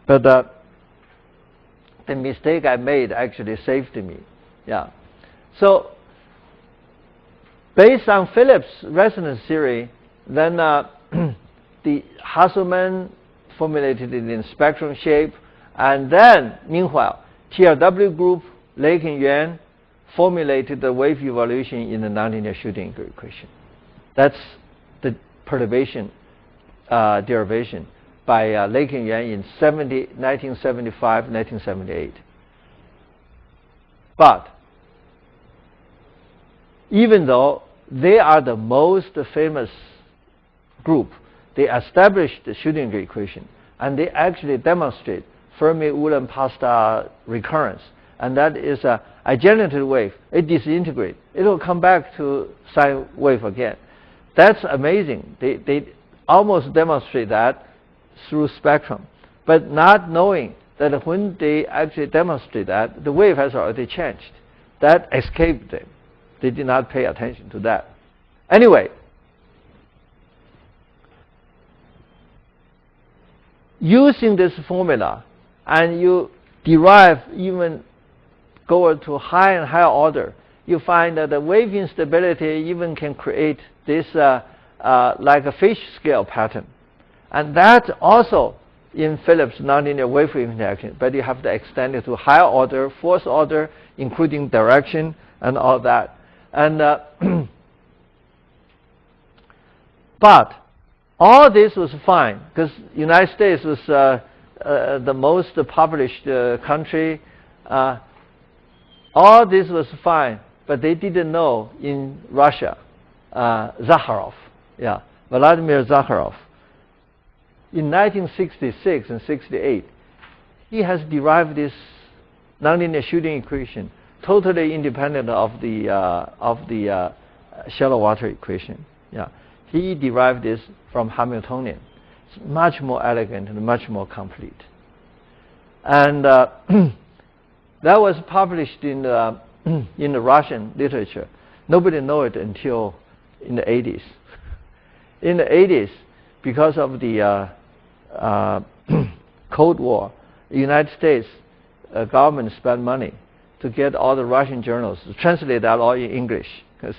but the mistake I made actually saved me. Yeah. So based on Phillips' resonance theory, then the Hasselmann formulated it in spectrum shape, and then meanwhile TRW group, Lake and Yuan formulated the wave evolution in the nonlinear Schrödinger equation. That's the perturbation derivation by Lake and Yuan in 1975, 1978. But even though they are the most famous group, they established the Schrödinger equation, and they actually demonstrate Fermi-Ulam-Pasta recurrence, and that is a generated wave. It disintegrates. It will come back to sine wave again. That's amazing. They almost demonstrate that through spectrum, but not knowing that when they actually demonstrate that, the wave has already changed. That escaped them. They did not pay attention to that. Anyway, using this formula, and you derive even go to higher and higher order, you find that the wave instability even can create this like a fish scale pattern. And that also in Phillips nonlinear wave-wave interaction, but you have to extend it to higher order, fourth order, including direction and all that. And but all this was fine because United States was the most published country. All this was fine, but they didn't know in Russia, Zakharov, Vladimir Zakharov. In 1966 and 68, he has derived this nonlinear shooting equation totally independent of the shallow water equation. He derived this from Hamiltonian. It's much more elegant and much more complete. And that was published in the Russian literature. Nobody knew it until in the 80s. In the 80s, because of the Cold War, the United States government spent money to get all the Russian journals to translate that all in English, because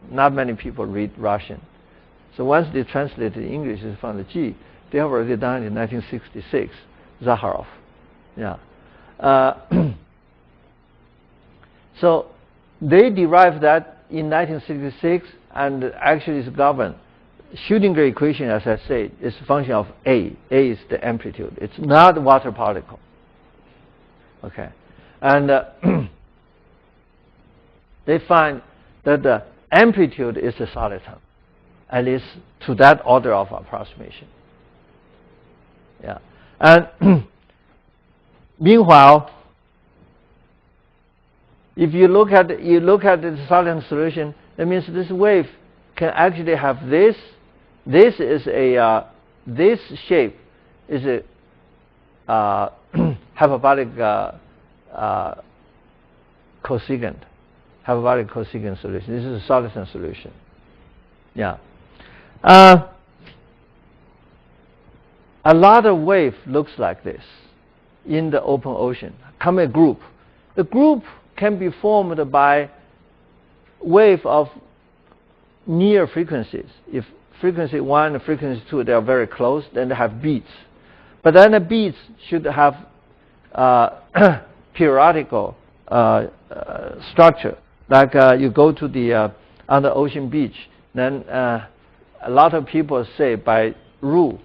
not many people read Russian. So once they translated in English, they found that, gee, they have already done it in 1966, Zakharov. So they derived that in 1966, and actually it's governed. Schrödinger equation, as I said, is a function of A. A is the amplitude. It's not water particle. Okay, and they find that the amplitude is a soliton, at least to that order of approximation. And meanwhile, if you look at the soliton solution, that means this wave can actually have this. This is a this shape is a hyperbolic cosecant. Hyperbolic cosecant solution. This is a soliton solution. A lot of wave looks like this in the open ocean. Come a group. The group can be formed by wave of near frequencies. If frequency 1 and frequency 2, they are very close, then they have beats. But then the beats should have periodical structure. Like you go to the on the ocean beach, then a lot of people say by rule,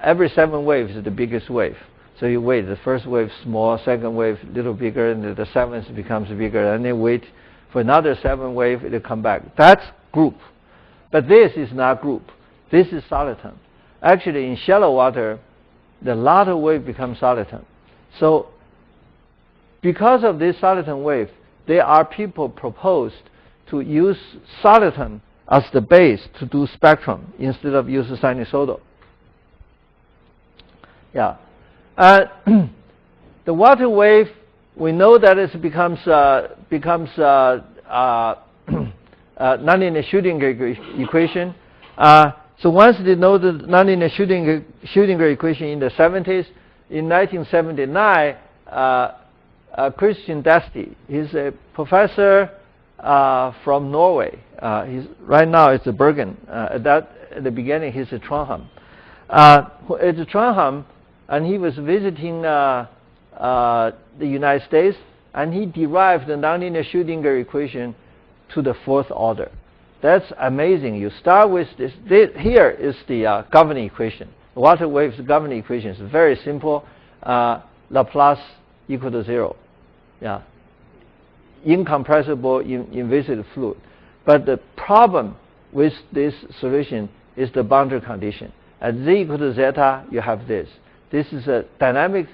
every 7 waves is the biggest wave. So you wait, the first wave small, second wave little bigger, and the seventh becomes bigger, and then wait for another 7 wave, it'll come back. That's group. But this is not group. This is soliton. Actually, in shallow water, the latter wave becomes soliton. So because of this soliton wave, there are people proposed to use soliton as the base to do spectrum instead of use sinusoidal. The water wave, we know that it becomes nonlinear Schrödinger equation. So once they know the nonlinear Schrödinger equation in the 70s, in 1979, Christian Desti, he's a professor from Norway. Right now it's at Bergen. At the beginning he's at Trondheim. It's at Trondheim, and he was visiting the United States, and he derived the nonlinear Schrödinger equation to the 4th order. That's amazing. You start with this. Here is the governing equation. The water wave's governing equation is very simple. Laplace equal to 0. Incompressible, inviscid fluid. But the problem with this solution is the boundary condition. At z equal to zeta, you have this. This is a dynamic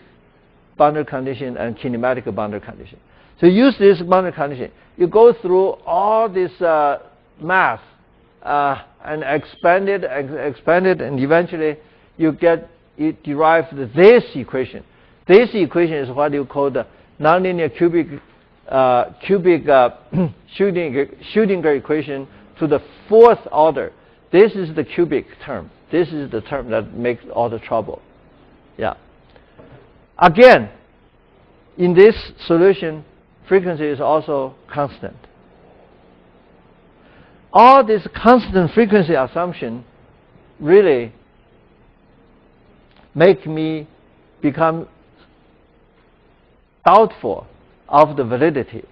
boundary condition and kinematic boundary condition. So use this boundary condition. You go through all this math and expand it, and eventually you derive this equation. This equation is what you call the nonlinear cubic Schrödinger equation to the 4th order. This is the cubic term. This is the term that makes all the trouble. Yeah. Again, in this solution, frequency is also constant. All this constant frequency assumption really make me become doubtful of the validity.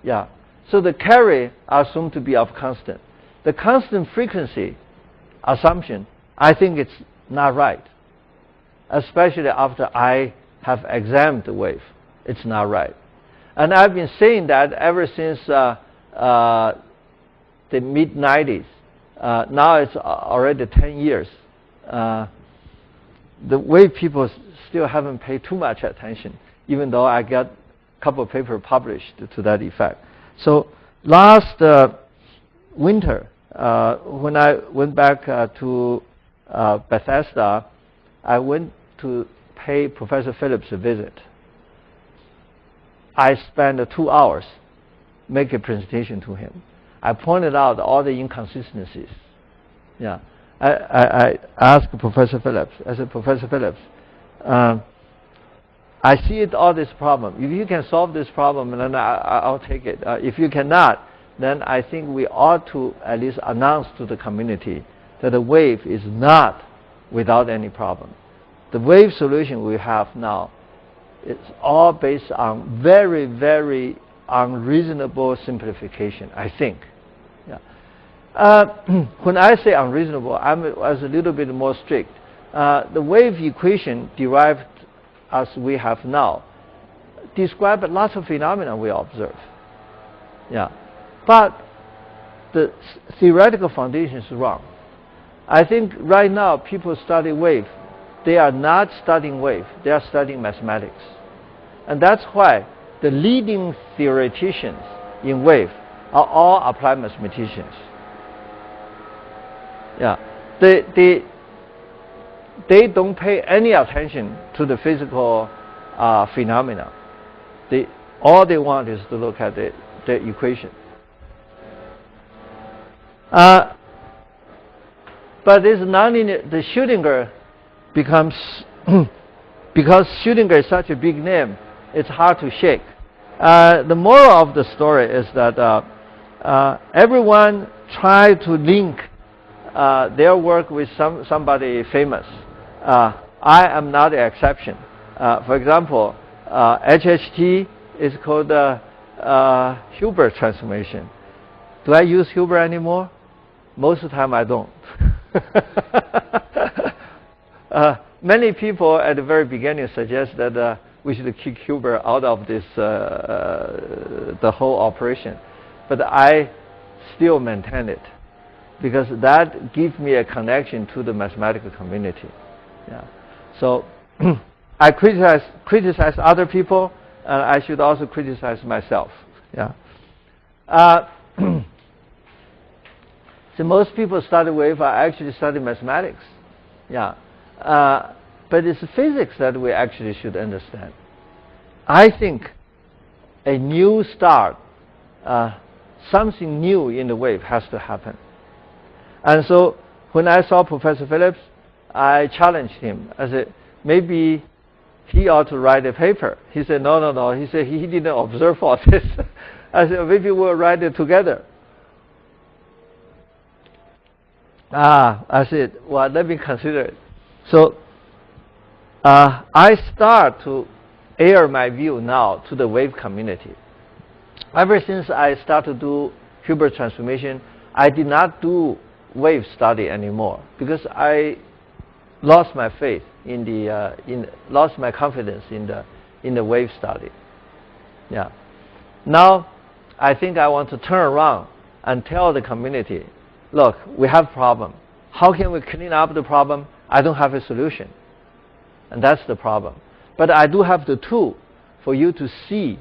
Yeah. So the carry are assumed to be of constant. The constant frequency assumption, I think it's not right. Especially after I have examined the wave. It's not right. And I've been saying that ever since the mid-90s. Now it's already 10 years. The wave people still haven't paid too much attention, even though I got a couple of papers published to that effect. So last winter, when I went back to Bethesda, I went to pay Professor Phillips a visit. I spent 2 hours making a presentation to him. I pointed out all the inconsistencies. Yeah, I asked Professor Phillips. I said, Professor Phillips, I see all this problem. If you can solve this problem, then I'll take it. If you cannot, then I think we ought to at least announce to the community that the wave is not without any problem. The wave solution we have now, it's all based on very, very unreasonable simplification, I think. Yeah. When I say unreasonable, I was a little bit more strict. The wave equation derived as we have now describe lots of phenomena we observe. Yeah. But the theoretical foundation is wrong. I think right now people study wave. They are not studying wave. They are studying mathematics. And that's why the leading theoreticians in wave are all applied mathematicians. Yeah. They don't pay any attention to the physical phenomena. All they want is to look at the equation. But this nonlinear, the Schrödinger becomes, because Schrödinger is such a big name, it's hard to shake. The moral of the story is that everyone tried to link their work with somebody famous. I am not the exception. For example, HHT is called Hilbert transformation. Do I use Hilbert anymore? Most of the time I don't. Many people at the very beginning suggest that we should kick Hilbert out of this the whole operation, but I still maintain it because that gives me a connection to the mathematical community. Yeah. So I criticize other people, and I should also criticize myself. Yeah. So most people study wave are actually study mathematics. Yeah. But it's physics that we actually should understand. I think a new start, something new in the wave has to happen. And so when I saw Professor Phillips, I challenged him. I said, maybe he ought to write a paper. He said, no. He said he didn't observe all this. I said, maybe we'll write it together. I said, well, let me consider it. So I start to air my view now to the wave community. Ever since I started to do Hilbert transformation, I did not do wave study anymore because I lost my faith in the lost my confidence in the wave study. Yeah. Now I think I want to turn around and tell the community, look, we have a problem. How can we clean up the problem? I don't have a solution. And that's the problem. But I do have the tool for you to see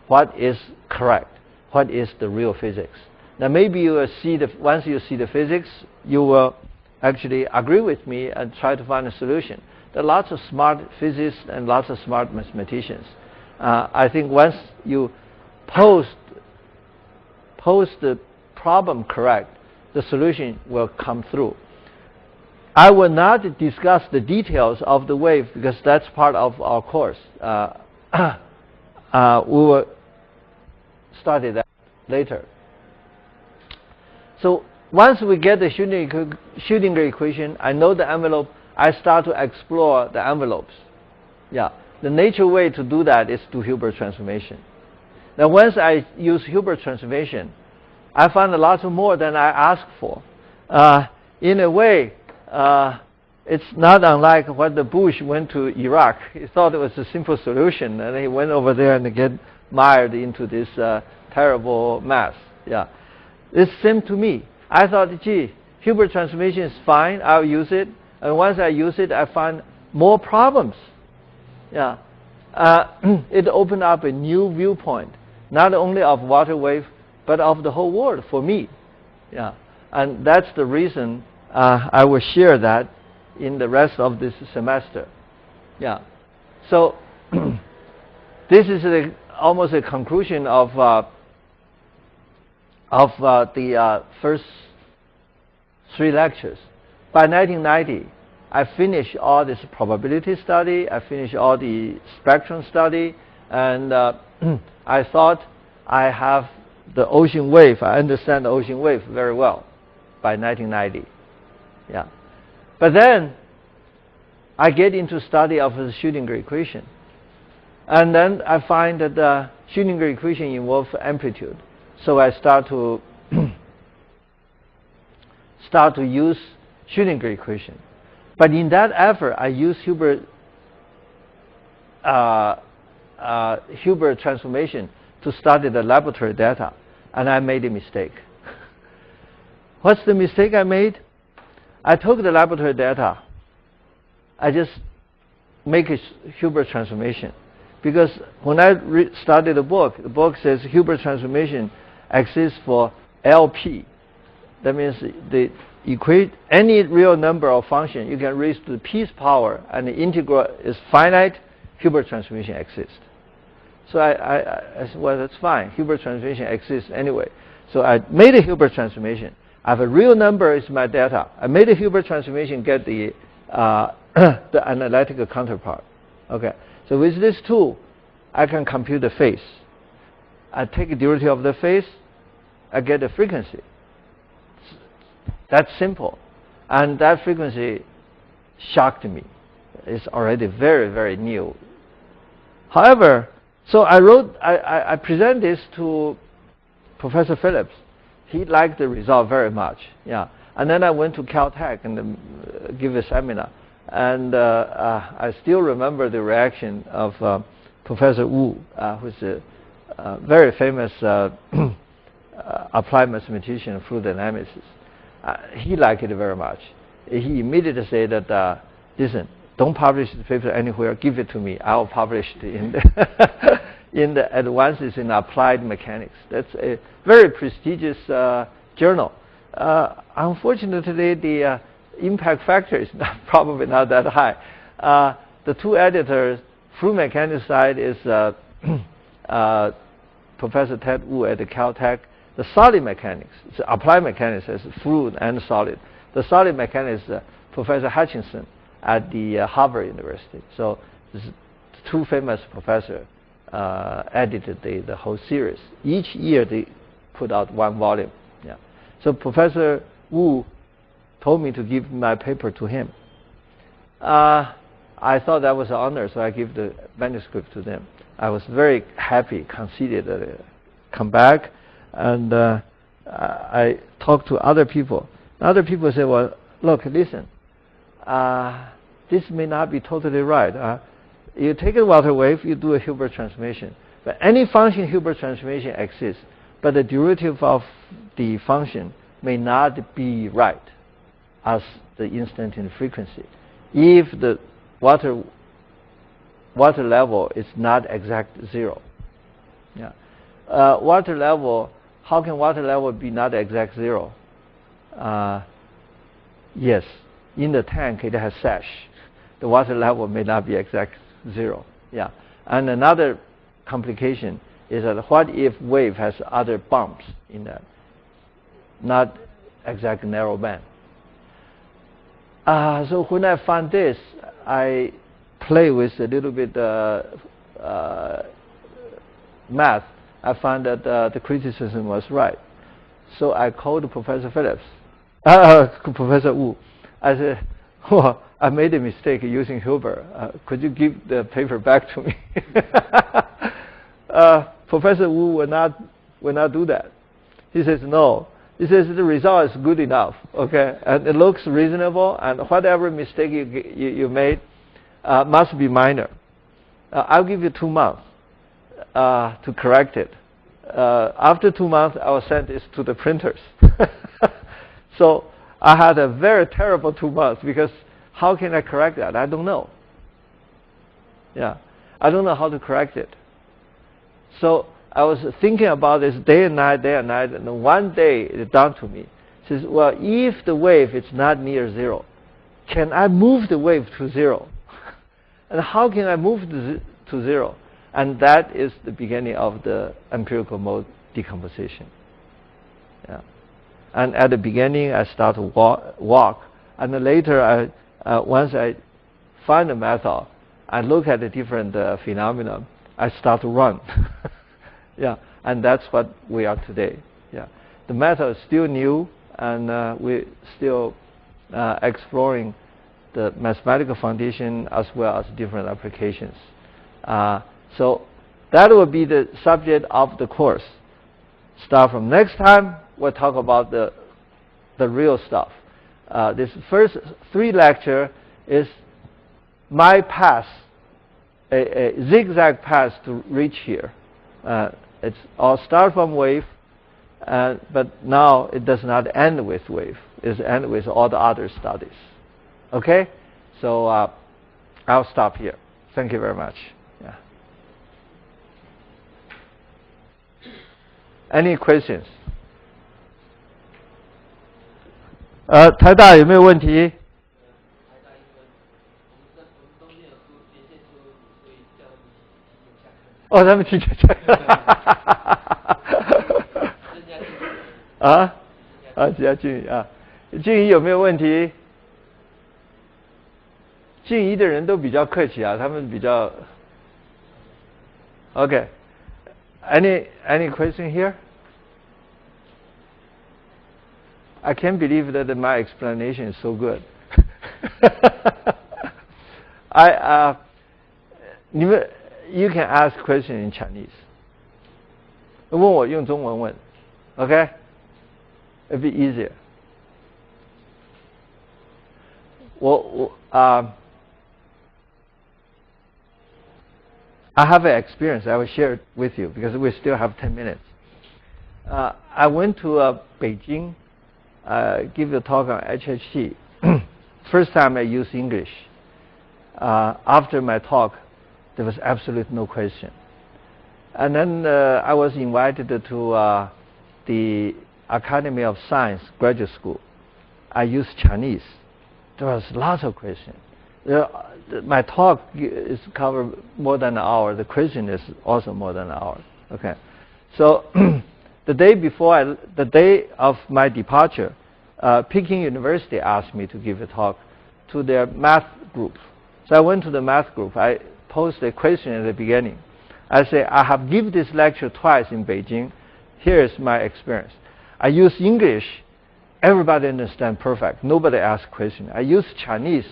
what is correct, what is the real physics. Now maybe you will see once you see the physics, you will actually agree with me and try to find a solution. There are lots of smart physicists and lots of smart mathematicians. I think once you pose the problem correct, the solution will come through. I will not discuss the details of the wave because that's part of our course. We will study that later. So once we get the Schrödinger equation, I know the envelope, I start to explore the envelopes. Yeah, the natural way to do that is to Hilbert transformation. Now once I use Hilbert transformation, I find a lot more than I asked for. In a way, it's not unlike what the Bush went to Iraq. He thought it was a simple solution, and he went over there and get mired into this terrible mess. Yeah, it's same to me. I thought, gee, Hilbert transformation is fine. I'll use it, and once I use it, I find more problems. Yeah, it opened up a new viewpoint, not only of water wave, but of the whole world for me. Yeah, and that's the reason I will share that in the rest of this semester. Yeah, so this is almost a conclusion of the first 3 lectures. By 1990, I finished all this probability study. I finished all the spectrum study, and I thought I have the ocean wave. I understand the ocean wave very well by 1990. Yeah, but then I get into study of the Schrödinger equation, and then I find that the Schrödinger equation involves amplitude. So I start to use Schrödinger equation. But in that effort, I use Hilbert transformation to study the laboratory data, and I made a mistake. What's the mistake I made? I took the laboratory data. I just make a Hilbert transformation, because when I studied the book says Hilbert transformation exists for LP. That means the equate any real number of function you can raise to the p's power, and the integral is finite. Hilbert transformation exists. So I said, well, that's fine. Hilbert transformation exists anyway. So I made a Hilbert transformation. I have a real number is my data. I made a Hilbert transformation, get the the analytical counterpart. Okay. So with this tool, I can compute the phase. I take the derivative of the phase. I get the frequency. That's simple, and that frequency shocked me. It's already very, very new. However, so I present this to Professor Phillips. He liked the result very much. Yeah, and then I went to Caltech and give a seminar, and I still remember the reaction of Professor Wu, who's a very famous applied mathematician and fluid dynamicist. He liked it very much. He immediately said that, listen, don't publish the paper anywhere. Give it to me. I'll publish it in the, in the Advances in Applied Mechanics. That's a very prestigious journal. Unfortunately, the impact factor is probably not that high. The 2 editors, fluid mechanics side is Professor Ted Wu at the Caltech. The solid mechanics, applied mechanics is fluid and solid. The solid mechanics is Professor Hutchinson at the Harvard University. So this 2 famous professors edited the whole series. Each year they put out 1 volume. Yeah. So Professor Wu told me to give my paper to him. I thought that was an honor, so I gave the manuscript to them. I was very happy, conceited that they come back. And I talked to other people. Other people say, well, look, listen, this may not be totally right. You take a water wave, you do a Hilbert transformation. But any function Hilbert transformation exists, but the derivative of the function may not be right as the instantaneous frequency if the water level is not exact 0. Yeah. Water level, how can water level be not exact 0? Yes, in the tank it has sash. The water level may not be exact 0. Yeah, and another complication is that what if wave has other bumps in that, not exact narrow band? So when I found this, I play with a little bit math. I found that the criticism was right. So I called Professor Phillips, Professor Wu. I said, well, I made a mistake using Hilbert. Could you give the paper back to me? Professor Wu will not do that. He says, no. He says the result is good enough, okay? And it looks reasonable, and whatever mistake you made must be minor. I'll give you 2 months to correct it. After 2 months, I will send this to the printers. So I had a very terrible 2 months because how can I correct that? I don't know. Yeah, I don't know how to correct it. So I was thinking about this day and night, and one day it dawned to me. It says, well, if the wave is not near zero, can I move the wave to zero? And how can I move to zero? And that is the beginning of the empirical mode decomposition. Yeah. And at the beginning, I start to walk. And then later, once I find the method, I look at the different phenomena, I start to run. Yeah, and that's what we are today. Yeah, the method is still new, and we're still exploring the mathematical foundation as well as different applications. So that will be the subject of the course. Start from next time, we'll talk about the real stuff. This first 3 lecture is my path, a zigzag path to reach here. It's all start from wave, but now it does not end with wave. It ends with all the other studies. Okay? So I'll stop here. Thank you very much. Yeah. Any questions? 台大有没有问题？哦，他们提前下啊只要静怡啊，静怡有没有问题？静怡的人都比较客气啊，他们比较 OK。Any question here? I can't believe that my explanation is so good. 你们 You can ask question in Chinese. 问我用中文问 ，OK? It'll be easier. I have an experience I will share it with you because we still have 10 minutes. I went to Beijing, give a talk on HHT. First time I used English. After my talk, there was absolutely no question. And then I was invited to the Academy of Science graduate school. I used Chinese. There was lots of questions. My talk is covered more than an hour. The question is also more than an hour. Okay, so the day of my departure, Peking University asked me to give a talk to their math group. So I went to the math group. I posed a question at the beginning. I say, I have given this lecture twice in Beijing. Here is my experience. I use English. Everybody understands perfect. Nobody asks questions. I use Chinese.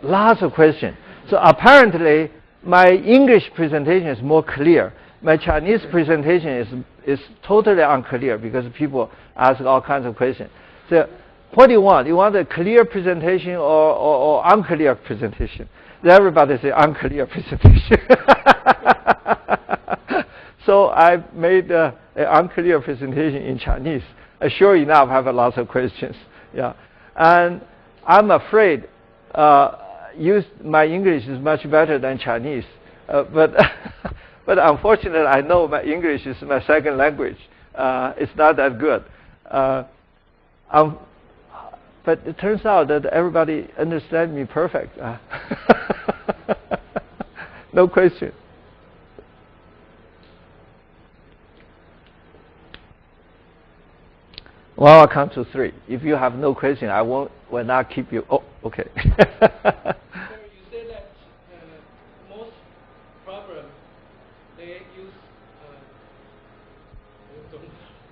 Lots of questions. So apparently, my English presentation is more clear. My Chinese presentation is totally unclear because people ask all kinds of questions. So what do you want? You want a clear presentation or unclear presentation? Everybody say unclear presentation. So I made an unclear presentation in Chinese. Sure enough, I have lots of questions. Yeah, and I'm afraid my English is much better than Chinese, but unfortunately, I know my English is my second language. It's not that good. But it turns out that everybody understands me perfect. No question. Well, I'll count to 3. If you have no question, I will not keep you. Oh, okay. Sir, you say that most problem they use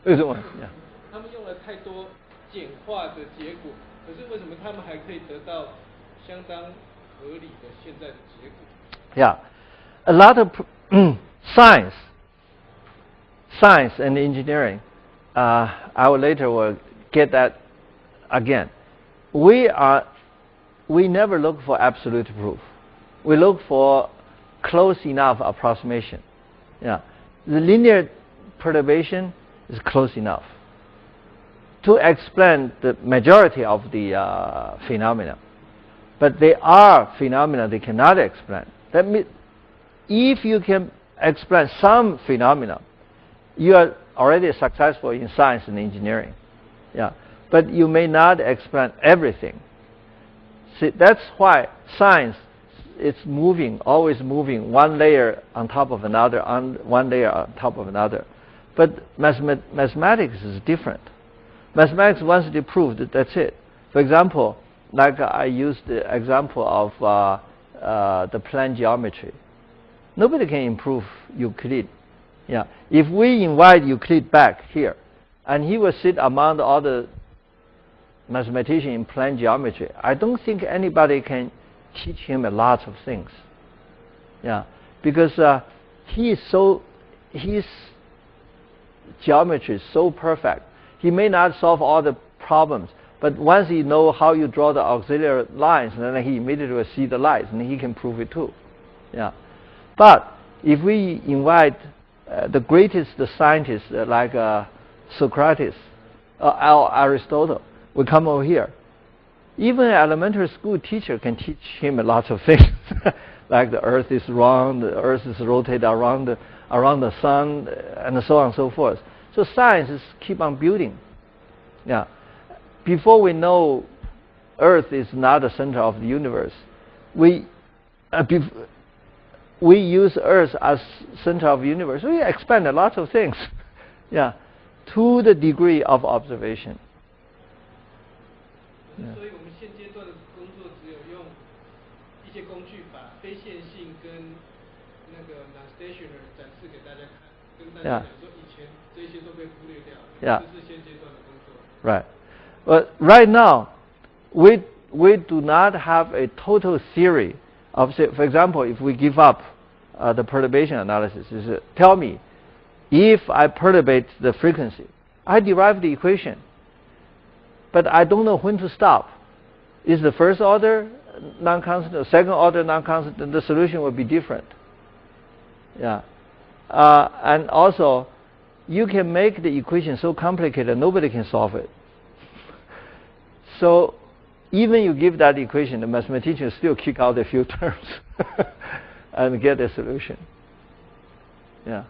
为什么？ Yeah. 他们用了太多简化的结果，可是为什么他们还可以得到相当合理的现在的结果？ Yeah, a lot of science and engineering. I will later get that again. We never look for absolute proof. We look for close enough approximation. Yeah, the linear perturbation is close enough to explain the majority of the phenomena. But there are phenomena they cannot explain. That means if you can explain some phenomena, you are already successful in science and engineering. Yeah, but you may not explain everything. See, that's why science is moving, always moving one layer on top of another, one layer on top of another. But mathematics is different. Mathematics, once they proved, that's it. For example, like I used the example of the plane geometry. Nobody can improve Euclid. Yeah. If we invite Euclid back here, and he will sit among all the mathematicians in plane geometry, I don't think anybody can teach him a lot of things. Yeah, because his geometry is so perfect. He may not solve all the problems, but once he knows how you draw the auxiliary lines, then he immediately will see the lines, and he can prove it too. Yeah, but if we invite the greatest scientists like Socrates or Aristotle, we come over here. Even an elementary school teacher can teach him a lot of things, like the Earth is round, the Earth is rotated around the sun, and so on and so forth. So science is keep on building. Yeah, before we know Earth is not the center of the universe, we use Earth as center of the universe. We expand a lot of things. Yeah, to the degree of observation. 所以我们现阶段的工作只有用一些工具把非线性跟那个 non-stationary 展示给大家看，跟大家讲说以前这些都被忽略掉，这是现阶段的工作。Right. But right now, we do not have a total theory of, say, for example, if we give up the perturbation analysis, is tell me if I perturbate the frequency, I derive the equation, but I don't know when to stop. Is the first order non-constant or second order non-constant? The solution will be different. Yeah, and also you can make the equation so complicated nobody can solve it. So even you give that equation, the mathematician still kick out a few terms and get a solution. Yeah,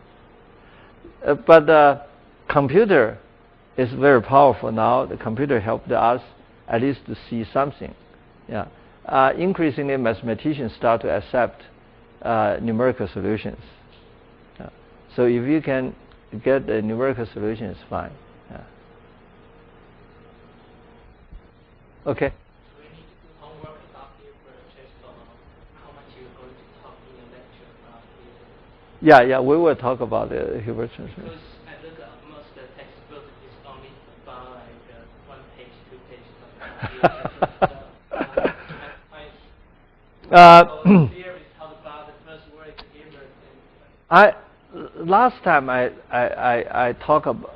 but the computer is very powerful now. The computer helped us at least to see something. Yeah, increasingly mathematicians start to accept numerical solutions. Yeah. So if you can get a numerical solution, it's fine. Yeah. Okay. So we need to do homework after you purchase how much you're going to talk in your lecture about here. Yeah, we will talk about the Hilbert transform. Because I look at most of the textbook is only about like 1 page, 2 pages of here is how about the first word Hilbert. Last time I talk about,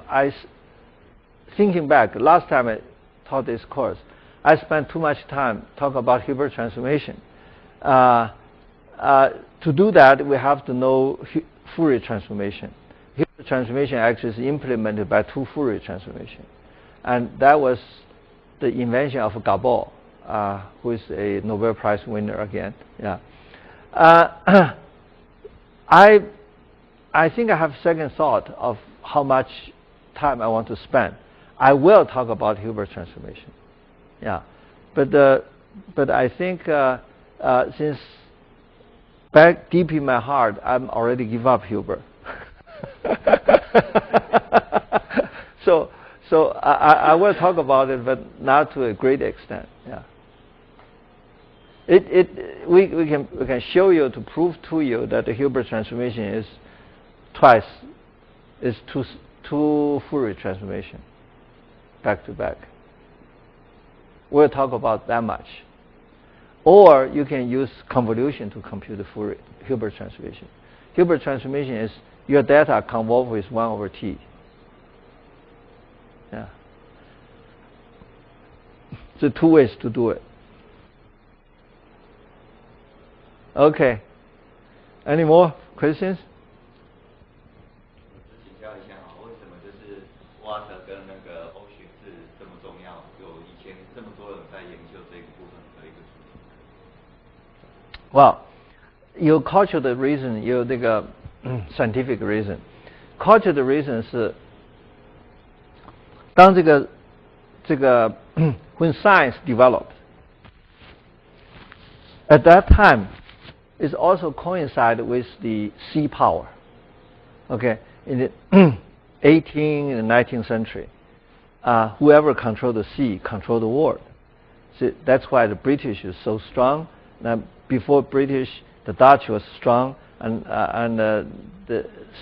thinking back, last time I taught this course, I spent too much time talking about Hilbert transformation. To do that, we have to know Fourier transformation. Hilbert transformation actually is implemented by 2 Fourier transformations. And that was the invention of Gabor, who is a Nobel Prize winner again. Yeah. I think I have second thought of how much time I want to spend. I will talk about Hilbert transformation. Yeah, but I think since back deep in my heart, I'm already give up Hilbert. So I will talk about it, but not to a great extent. Yeah. We can show you to prove to you that the Hilbert transformation is two Fourier transformation back to back. We'll talk about that much. Or you can use convolution to compute the Fourier Hilbert transformation. Hilbert transformation is your data convolved with 1 over t. Yeah. So 2 ways to do it. Okay. Any more questions? 我只请教一下啊，为什么就是Water跟那个 Ocean 是这么重要？有以前这么多人在研究这个部分的一个主题。Well, you culture the reason, you 那个 scientific reason. Culture 的 reason 是当这个when science developed, at that time, it also coincided with the sea power. Okay, in the 18th and 19th century, whoever controlled the sea controlled the world. So that's why the British is so strong. Now, before British, the Dutch was strong, and the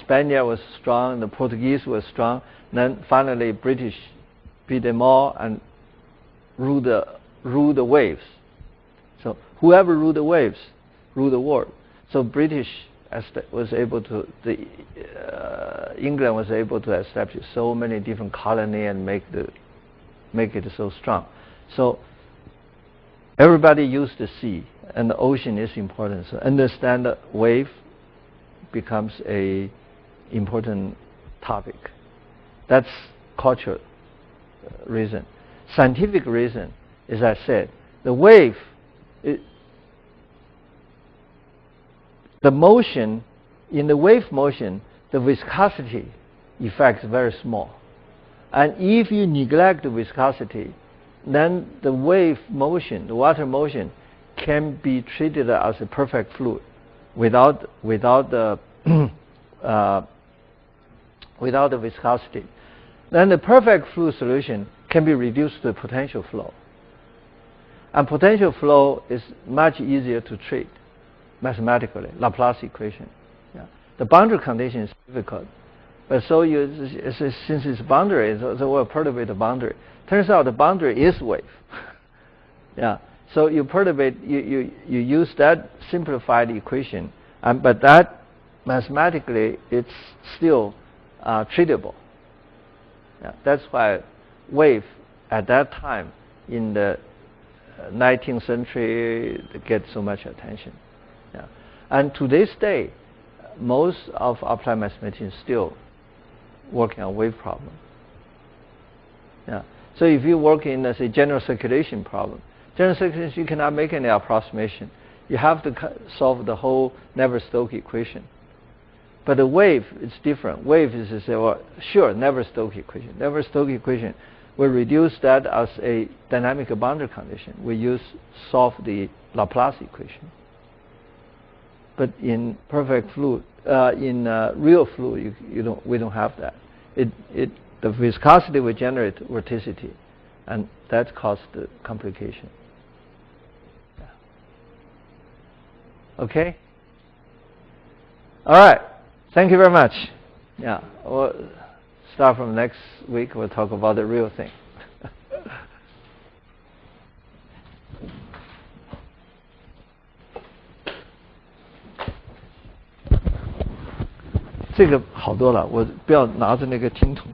Spaniard was strong, and the Portuguese was strong. And then finally, British beat them all and rule the waves. So whoever ruled the waves, ruled the world. So British was able to, England was able to establish so many different colonies and make it so strong. So everybody used the sea, and the ocean is important. So understand the wave becomes a important topic. That's cultural reason. Scientific reason, as I said, the wave, the motion, in the wave motion, the viscosity effect is very small. And if you neglect the viscosity, then the wave motion, the water motion, can be treated as a perfect fluid without the viscosity. Then the perfect fluid solution can be reduced to potential flow. And potential flow is much easier to treat mathematically, Laplace equation. Yeah. The boundary condition is difficult. But so since it's boundary, so we'll perturbate the boundary. Turns out the boundary is wave. Yeah. So you perturbate, you use that simplified equation, but that mathematically it's still treatable. Yeah. That's why wave at that time in the 19th century gets so much attention. Yeah. And to this day, most of applied mathematicians still working on wave problem. Yeah. So if you work in, say, general circulation problem, general circulation, you cannot make any approximation. You have to solve the whole Navier-Stokes equation. But the wave is different. Wave is to say, well, sure, Navier-Stokes equation. Navier-Stokes equation, we reduce that as a dynamic boundary condition. We solve the Laplace equation. But in perfect fluid, in real fluid, we don't have that. The viscosity will generate vorticity, and that causes the complication. Yeah. Okay. All right. Thank you very much. Yeah. We'll start from next week. We'll talk about the real thing. 这个好多了，我不要拿着那个听筒。